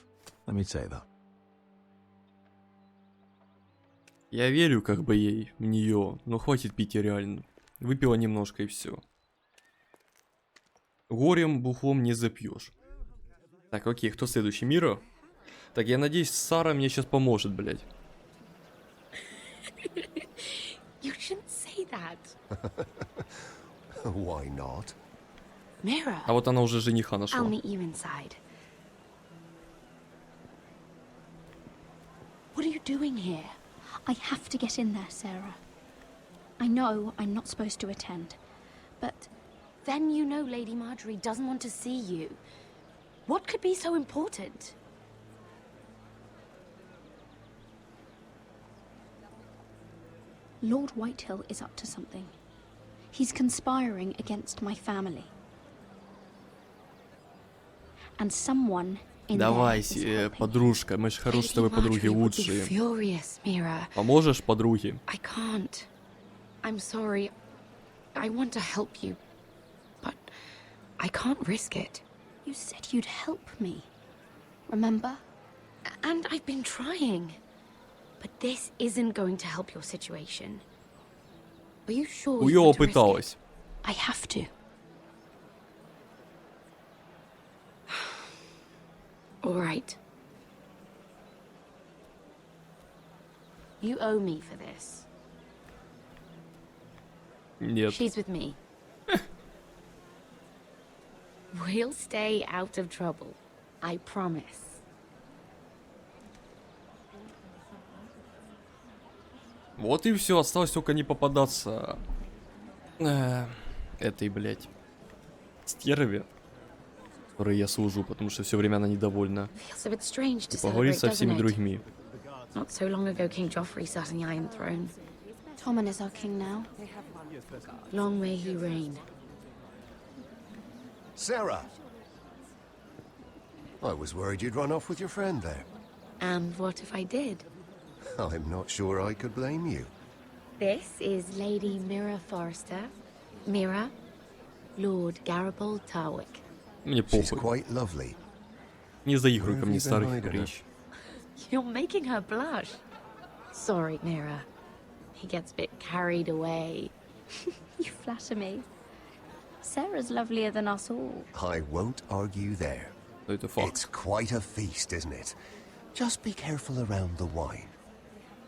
Let me say that. Я верю как бы ей, в нее, но хватит пить реально. Выпила немножко и все. Горем, бухлом не запьешь. Так, окей, кто следующий? Мира? Так, я надеюсь, Сара мне сейчас поможет, блядь. You shouldn't say that. Why not? Mira. А вот она уже жениха нашла. I'll meet you inside. What are you doing here? I have to get in there, Sarah. I know I'm not supposed to attend, but then you know Lady Marjorie doesn't want to see you. What could be so important? Lord Whitehill is up to something. He's conspiring against my family. And someone in Давай, there is helping. подружка, мы же хорошие с тобой подруги, лучшие. Furious, Mira. Поможешь подруге? I can't. I'm sorry. I want to help you, but I can't risk it. You said you'd help me. Remember? And I've been trying. But this isn't going to help your situation. Are you sure you want to risk it? I have to. All right. You owe me for this. Нет. She's with me. We'll stay out of trouble. I promise. Вот и все, осталось только не попадаться этой, блядь, стерве, которой я служу, потому что все время она недовольна. И поговорить со всеми другими. Not so long ago, King Joffrey sat on the Iron Throne. Tommen is our king now. Long may he reign. Sarah! I was worried you'd run off with your friend there. And what if I did? I'm not sure I could blame you. This is Lady Mira Forrester. Mira, Lord Garibald Tarwick. Мне похуй. She's quite lovely. Не заигрывай ко мне, старый хрыч. You're making her blush. Sorry, Mira. He gets a bit carried away. You flatter me. Sarah's lovelier than us all. I won't argue there. It's quite a feast, isn't it? Just be careful around the wine.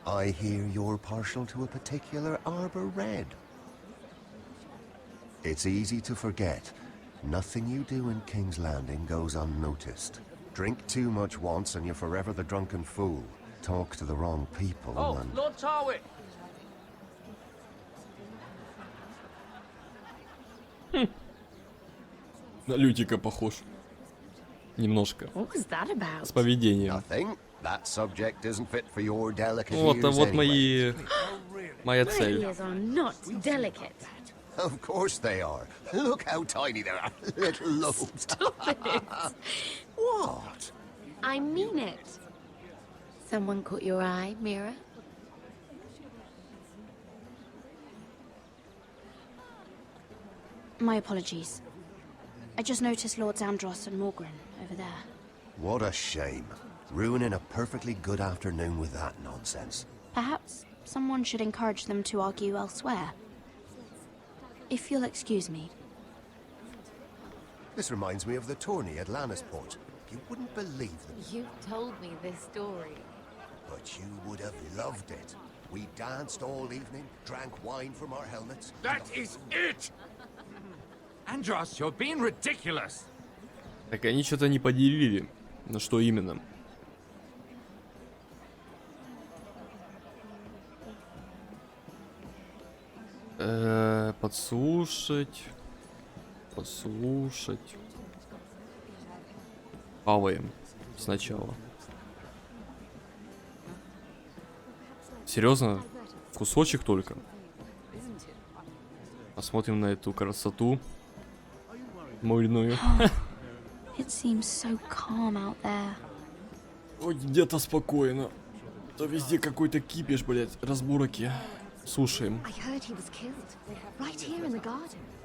I hear you're partial to a particular arbor red. It's easy to forget. Nothing you do in King's Landing goes unnoticed. Drink too much once and you're forever the drunken fool. Talk to the wrong people and... Lord Tarwick! На Лютика похож. Немножко. What was that about? С поведением. Nothing. That subject isn't fit for your delicate Вот, ears вот anyway. моя My цель. ears are not delicate. Of course they are. Look how tiny they are. Little lobes. Stop it. What? I mean it. Someone caught your eye, Mira? My apologies. I just noticed Lords Andros and Morgren over there. What a shame. Ruining a perfectly good afternoon with that nonsense. Perhaps someone should encourage them to argue elsewhere. If you'll excuse me. This reminds me of the tourney at Lannisport. You wouldn't believe them. You told me this story. But you would have loved it. We danced all evening, drank wine from our helmets. That is it! Andros, you're being ridiculous. Так они что-то не поделили. На что именно? Подслушать. Послушать. Хаваем сначала. Серьезно? Кусочек только. Посмотрим на эту красоту. Мыльную. It seems so calm out there. Ой, где-то спокойно. То везде какой-то кипиш, блядь, разборки. Слушаем.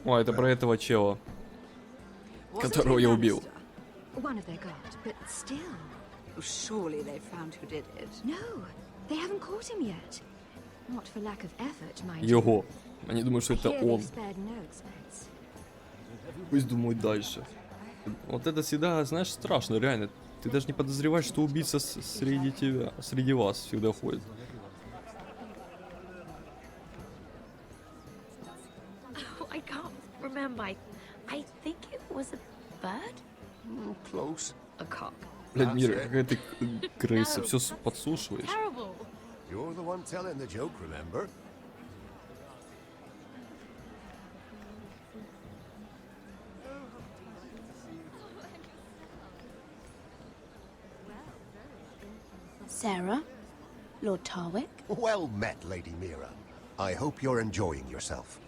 О, это про этого чела, которого я убил. Surely they've found who did it. No, they haven't caught him yet. Not for lack of effort, mind you. Его. Они думают, что это он. Пусть думают дальше. Вот это всегда, знаешь, страшно, реально. Ты даже не подозреваешь, что убийца среди тебя, среди вас всегда ходит. I can't remember. I think it was a bird? Close. A cock. Блядь, Мира, какая ты крыса, все подслушиваешь. You're the one telling the joke, remember? Sarah? Lord Tarwick? Well met, Lady Mira. I hope you're enjoying yourself.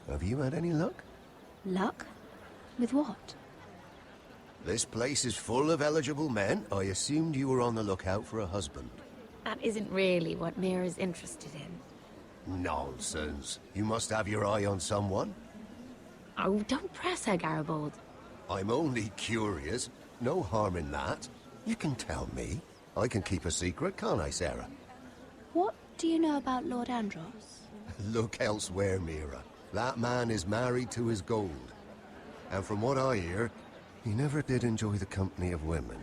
Have you had any luck? Luck? With what? This place is full of eligible men. I assumed you were on the lookout for a husband. That isn't really what Mira's interested in. Nonsense. You must have your eye on someone. Oh, don't press her, Garibaldi. I'm only curious. No harm in that. You can tell me. I can keep a secret, can't I, Sarah? What do you know about Lord Andros? Look elsewhere, Mira. That man is married to his gold. And from what I hear, he never did enjoy the company of women.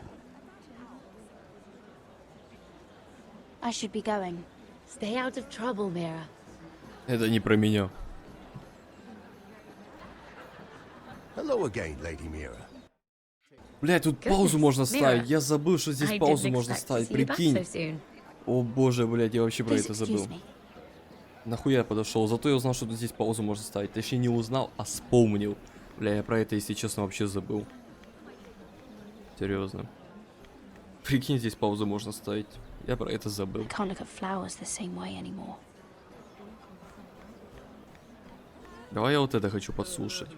I should be going. Stay out of trouble, Mira. Это не про меня. Hello again, Lady Mira. Блядь, тут паузу можно ставить. Я забыл, что здесь паузу можно ставить. Прикинь. О боже, блядь, я вообще про это забыл. Нахуя я подошел? Зато я узнал, что тут здесь паузу можно ставить. Точнее, не узнал, а вспомнил. Бля, я про это, если честно, вообще забыл. Серьезно. Прикинь, здесь паузу можно ставить. Я про это забыл. Давай я вот это хочу подслушать.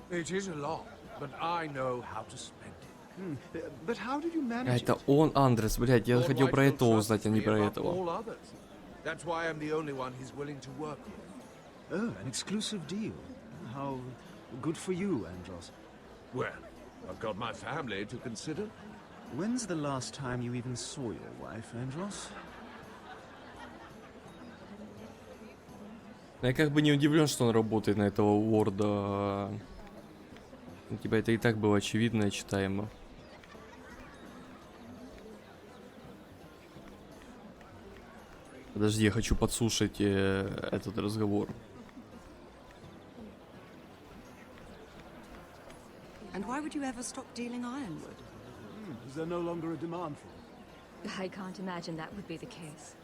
It is a lot, but I know how to spend it. But how did you manage it? Это он, Андрес, блядь, я хотел про этого узнать, а не про этого. That's why I'm the only one he's willing to work with. Oh, an exclusive deal. How good for you, Andros. Well, I've got my family to consider. When's the last time you even saw your wife, Andros? Я как бы не удивлен, что он работает на этого лорда. Типа это и так было очевидно и читаемо. Подожди, я хочу подслушать этот разговор. And why would you ever stop dealing ironwood? Is there no longer a demand for it? I can't imagine that would be the case.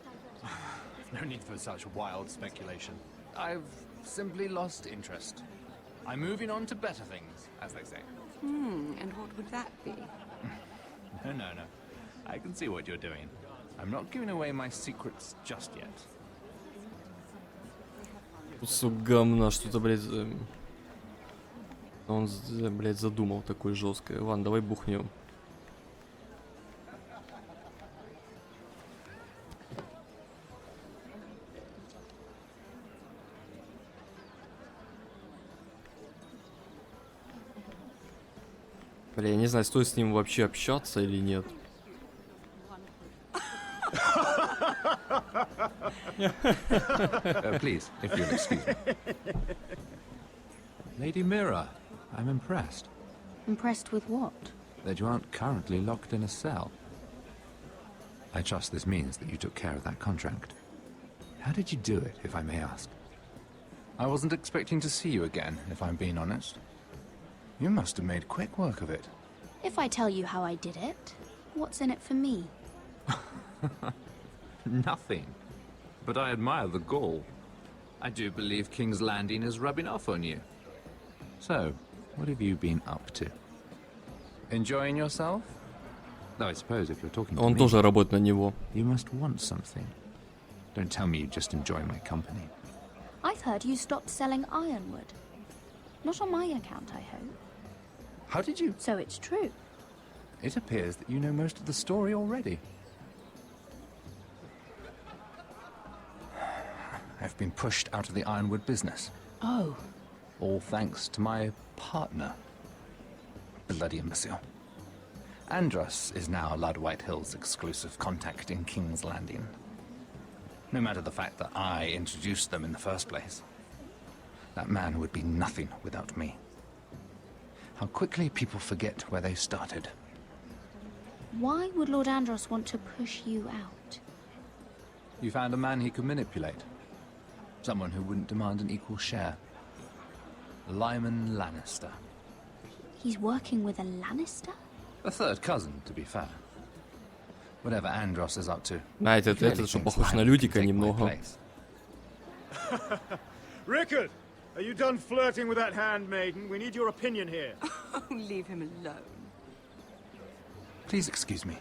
No need for such wild speculation. I've simply lost interest. I'm moving on to better things, as they say. And what would that be? No. I can see what you're doing. I'm not giving away my secrets just yet. Кусок говна, что-то, блядь, он, блядь, задумал такое жесткое. Ладно, давай бухнем. Бля, я не знаю, стоит с ним вообще общаться или нет. Please, if you'll excuse me. Lady Mira, I'm impressed. Impressed with what? That you aren't currently locked in a cell. I trust this means that you took care of that contract. How did you do it, if I may ask? I wasn't expecting to see you again, if I'm being honest. You must have made quick work of it. If I tell you how I did it, what's in it for me? Nothing. But I admire the gall. I do believe King's Landing is rubbing off on you. So, what have you been up to? Enjoying yourself? Though I suppose if you're talking to Он me, тоже работает на него. you must want something. Don't tell me you just enjoy my company. I've heard you stopped selling ironwood. Not on my account, I hope. How did you? So it's true. It appears that you know most of the story already. I've been pushed out of the ironwood business. Oh. All thanks to my partner. Bloody imbecile. Andros is now Lord Whitehill's exclusive contact in King's Landing. No matter the fact that I introduced them in the first place. That man would be nothing without me. How quickly people forget where they started. Why would Lord Andros want to push you out? You found a man he could manipulate. Someone who wouldn't demand an equal share. Lyman Lannister. He's working with a Lannister? A third cousin, to be fair. Whatever Andros is up to. Знаете, это что похож на Людика немного. Rickard, are you done flirting with that handmaiden? We need your opinion here. Oh, leave him alone. Please excuse me.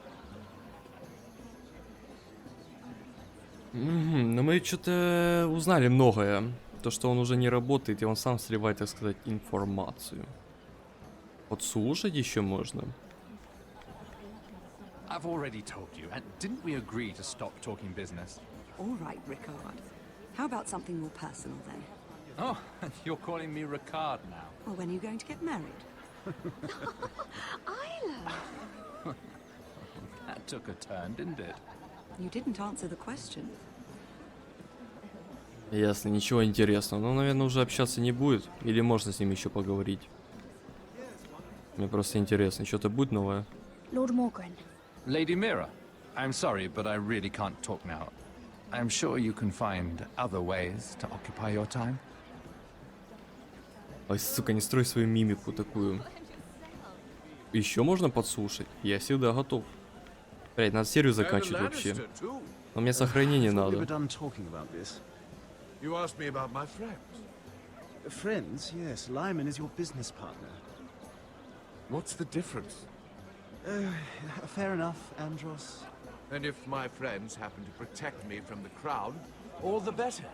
Но мы что-то узнали многое. То, что он уже не работает, и он сам сливает, так сказать, информацию. Подслушать еще можно. I've already told you, and didn't we agree to stop talking business? All right, Rickard. How about something more personal then? Oh, you're calling me Ricard now. Or when are you going to get married? Isla! That took a turn, didn't it? You didn't answer the question. Ясно, ничего интересного. Ну, наверное, уже общаться не будет. Или можно с ним еще поговорить? Мне просто интересно, что-то будет новое? Lord Morgren. Lady Mira, I'm sorry, but I really can't talk now. I'm sure you can find other ways to occupy your time. Ой, сука, не строй свою мимику такую. Еще можно подслушать? Я всегда готов. Блять, надо серию заканчивать вообще. Но мне сохранение надо. You asked me about my friends. Friends, yes. Lyman is your business partner. What's the difference? Fair enough, Andros. And if my friends happen to protect me from the crown, all the better.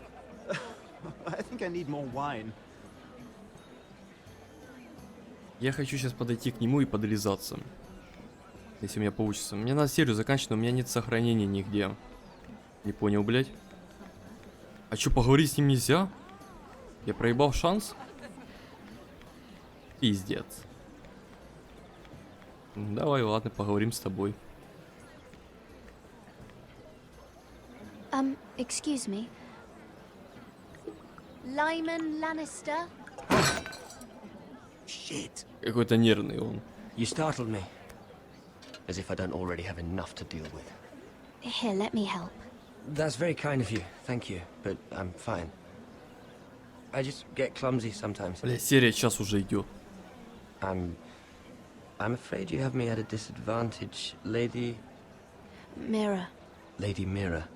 I think I need more wine. Я хочу сейчас подойти к нему и подлизаться. Если у меня получится. Мне надо серию заканчивать, но у меня нет сохранения нигде. Не понял, блядь. А чё, поговорить с ним нельзя? Я проебал шанс? Пиздец. Давай, ладно, поговорим с тобой. Excuse me. Lyman Lannister? Shit. Какой-то нервный он. You startled me. As if I don't already have enough to deal with. Here, let me help. That's very kind of you, thank you, but I'm fine. I just get clumsy sometimes. Бля, серия час уже идет. I'm afraid you have me at a disadvantage, Lady... Mira. Lady Mira.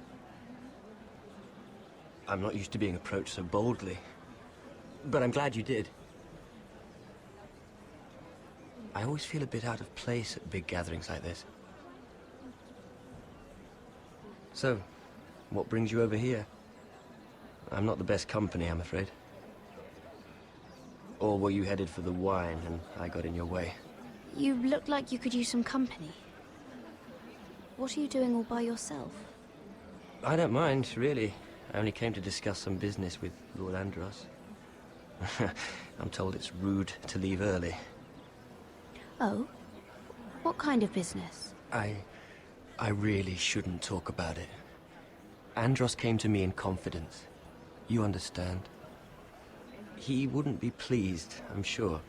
I'm not used to being approached so boldly, but I'm glad you did. I always feel a bit out of place at big gatherings like this. So, what brings you over here? I'm not the best company, I'm afraid. Or were you headed for the wine and I got in your way? You look like you could use some company. What are you doing all by yourself? I don't mind, really. I only came to discuss some business with Lord Andros. I'm told it's rude to leave early. Oh? What kind of business? I really shouldn't talk about it. Andros came to me in confidence. You understand? He wouldn't be pleased, I'm sure.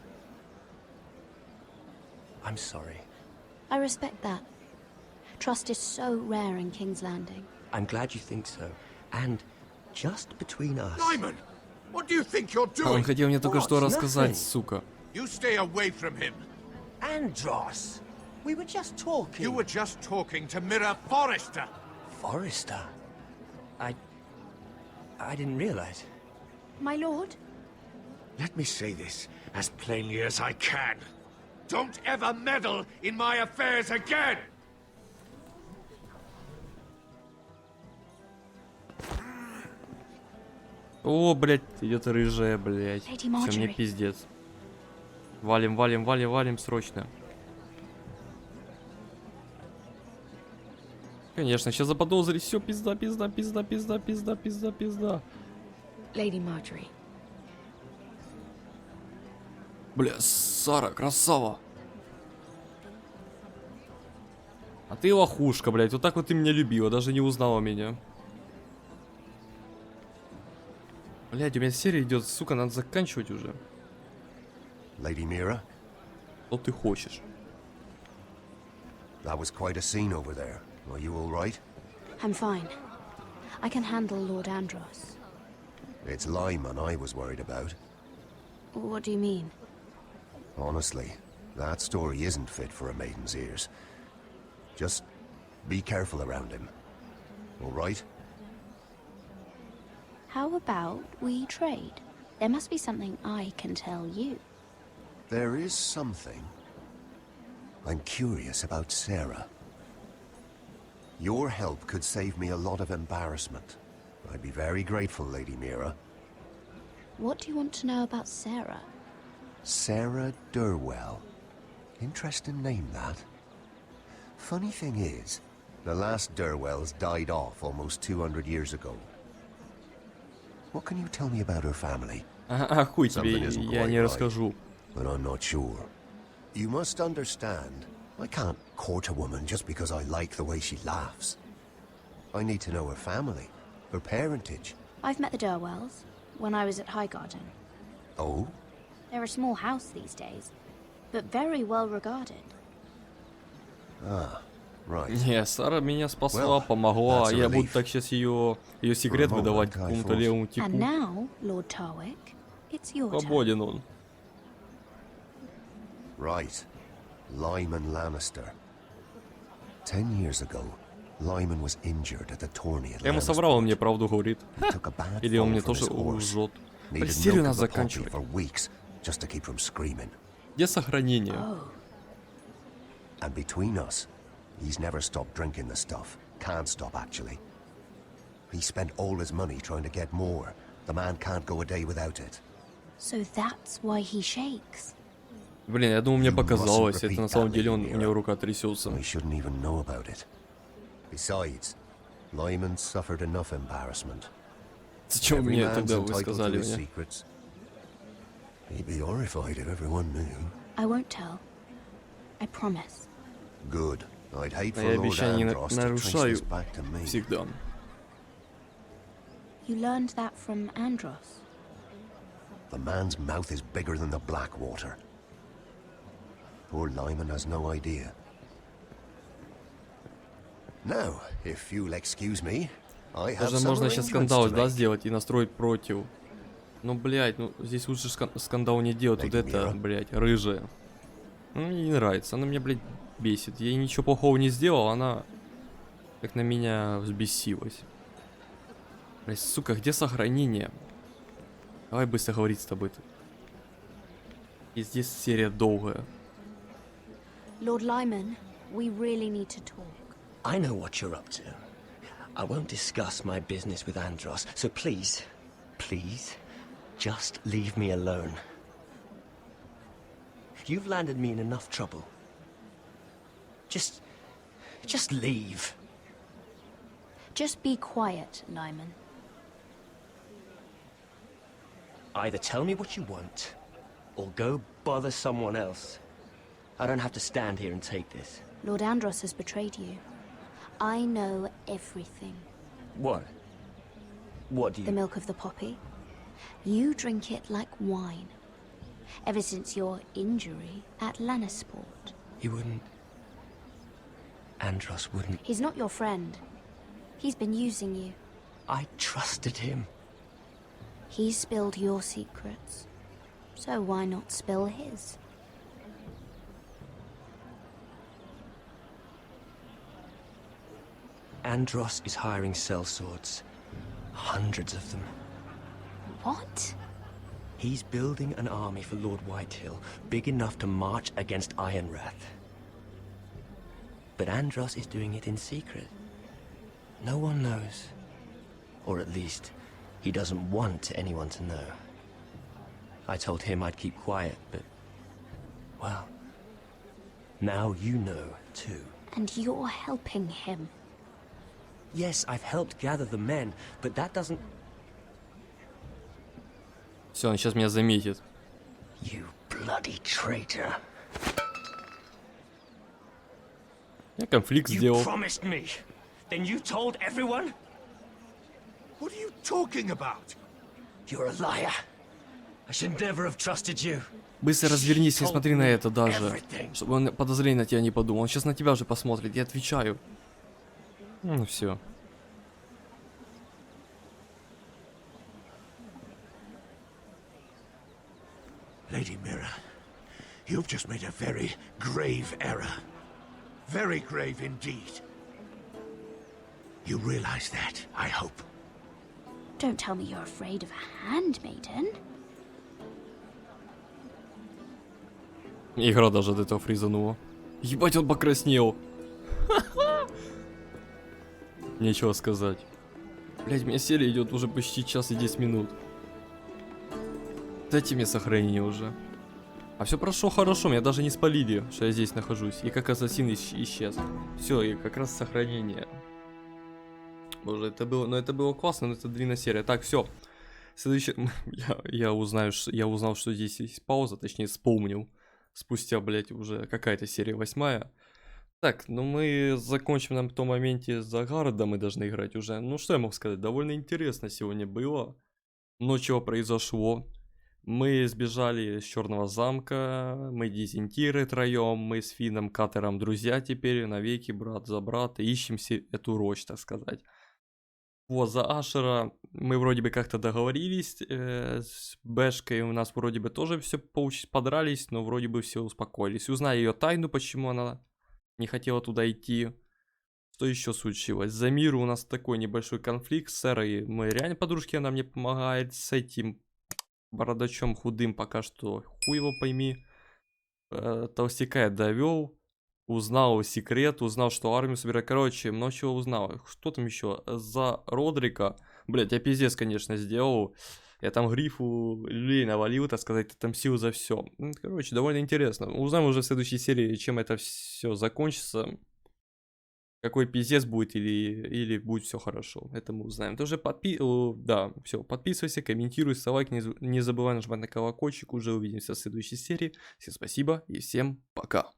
I'm sorry. I respect that. Trust is so rare in King's Landing. I'm glad you think so. And just between us... Lyman! What do you think you're doing? Он хотел мне только что рассказать, сука. You stay away from him. Andros, we were just talking. You were just talking to Mirror Forrester. Forrester? I didn't realize. My lord? Let me say this as plainly as I can. Don't ever meddle in my affairs again! О, блядь, идет рыжая, блядь. Все, мне пиздец. Валим, валим, валим, валим срочно. Конечно, сейчас заподозрить. Все, пизда, пизда, пизда, пизда, пизда, пизда, пизда. Lady Marjorie. Бля, Сара, красава. А ты лохушка, блядь. Вот так вот ты меня любила, даже не узнала меня. Блядь, у меня серия идет, сука, надо заканчивать уже. Lady Mira? Что ты хочешь? That was quite a scene over there. Are you all right? I'm fine. I can handle Lord Andros. It's Lyman I was worried about. What do you mean? Honestly, that story isn't fit for a maiden's ears. Just be careful around him. All right? How about we trade? There must be something I can tell you. There is something. I'm curious about Sarah. Your help could save me a lot of embarrassment. I'd be very grateful, Lady Mira. What do you want to know about Sarah? Sarah Durwell. Interesting name, that. Funny thing is, the last Durwells died off almost 200 years ago. What can you tell me about her family? Хуй тебе, я не расскажу. But I'm not sure. You must understand, I can't court a woman just because I like the way she laughs. I need to know her family, her parentage. I've met the Durwells when I was at Highgarden. Oh? They're a small house these days, but very well regarded. Ah, right. Не, Сара меня спасла, помогла. Я буду так сейчас ее секрет выдавать какому-то левому типу. And now, Lord Tarwick, it's your turn. Свободен он. Right. Lyman Lannister. 10 years ago, Lyman was injured at the tourney at Я ему соврал, он мне правду говорит. Или он мне тоже лжет. Серию надо заканчивать. Just to keep from screaming. Где сохранение? And between us, he's never stopped drinking the stuff. Can't stop, actually. He spent all his money trying to get more. The man can't go a day without it. So that's why he shakes. Блин, я думал, мне показалось. Это на самом деле у него рука трясется. We shouldn't even know about it. Besides, Lyman suffered enough embarrassment. Зачем мне тогда вы сказали мне? He'd be horrified if everyone knew. I won't tell. I promise. Good. I'd hate for Я Lord обещания Andros to trace нарушаю this back to me. всегда. You learned that from Andros? The man's mouth is bigger than the Blackwater. Poor Lyman has no idea. Now, if you'll excuse me, I have Даже some можно сейчас arrangements скандал, to да, make. сделать и настроить против. Ну, блядь, ну здесь лучше скандал не делать. Вот это, блядь, рыжая. Ну, мне не нравится. Она меня, блядь, бесит. Я ей ничего плохого не сделал, она как на меня взбесилась. Блядь, сука, где сохранение? Давай быстро говорить с тобой-то. И здесь серия долгая. Lord Lyman, we really need to talk. I know what you're up to. I won't discuss my business with Andros, so please, please, just leave me alone. You've landed me in enough trouble. Just leave. Just be quiet, Lyman. Either tell me what you want, or go bother someone else. I don't have to stand here and take this. Lord Andros has betrayed you. I know everything. What? What do you... The milk of the poppy. You drink it like wine. Ever since your injury at Lannisport. He wouldn't... Andros wouldn't... He's not your friend. He's been using you. I trusted him. He spilled your secrets. So why not spill his? Andros is hiring sellswords. Hundreds of them. What? He's building an army for Lord Whitehill, big enough to march against Ironrath. But Andros is doing it in secret. No one knows. Or at least, he doesn't want anyone to know. I told him I'd keep quiet, but... well... now you know, too. And you're helping him. Yes, I've helped gather the men, but that doesn't... Все, он сейчас меня заметит. You bloody traitor. Я конфликт сделал. You promised me. Then you told everyone? What are you talking about? You're a liar. I should never have trusted you. Быстро развернись, не смотри на это даже. Чтобы он подозрение на тебя не подумал. Он сейчас на тебя же посмотрит, я отвечаю. Ну все. Lady Mira, you've just made a very grave error. Very grave indeed. You realize that, I hope. Don't tell me you're afraid of a handmaiden. Игра даже от этого фризанула. Ебать, он покраснел. Нечего сказать. Блять, у меня серия идет уже почти час и 10 минут. Дайте мне сохранение уже. А все прошло хорошо, меня даже не спалили, что я здесь нахожусь. И как ассасин исчез. Все, и как раз сохранение. Боже, это было классно, но это длинная серия. Так, все. Следующий... я узнал, что здесь есть пауза, точнее вспомнил. Спустя, блять, уже какая-то серия 8. Так, ну мы закончим на том моменте за Гарда, мы должны играть уже. Ну что я мог сказать, довольно интересно сегодня было. Но чего произошло? Мы сбежали с Черного замка, мы дезинтиры троем, мы с Финном Катером друзья теперь, навеки брат за брата, ищем эту рощь, так сказать. Вот, за Ашера мы вроде бы как-то договорились, с Бэшкой у нас вроде бы тоже все подрались, но вроде бы все успокоились. Узнали ее тайну, почему она не хотела туда идти. Что еще случилось? За Миру у нас такой небольшой конфликт с Сэрой, мы реально подружки, она мне помогает с этим бородачом худым пока что, хуй его пойми. Толстяка я довел. Узнал секрет, узнал, что армию собирает. Короче, много чего узнал. Что там еще? За Родрика. Блять, я пиздец, конечно, сделал. Я там Грифу люлей навалил, так сказать, отомстил за все. Короче, довольно интересно. Узнаем уже в следующей серии, чем это все закончится. Какой пиздец будет или будет все хорошо. Это мы узнаем. Ты уже да, все, подписывайся, комментируй, ставь лайк, не забывай нажимать на колокольчик. Уже увидимся в следующей серии. Всем спасибо и всем пока.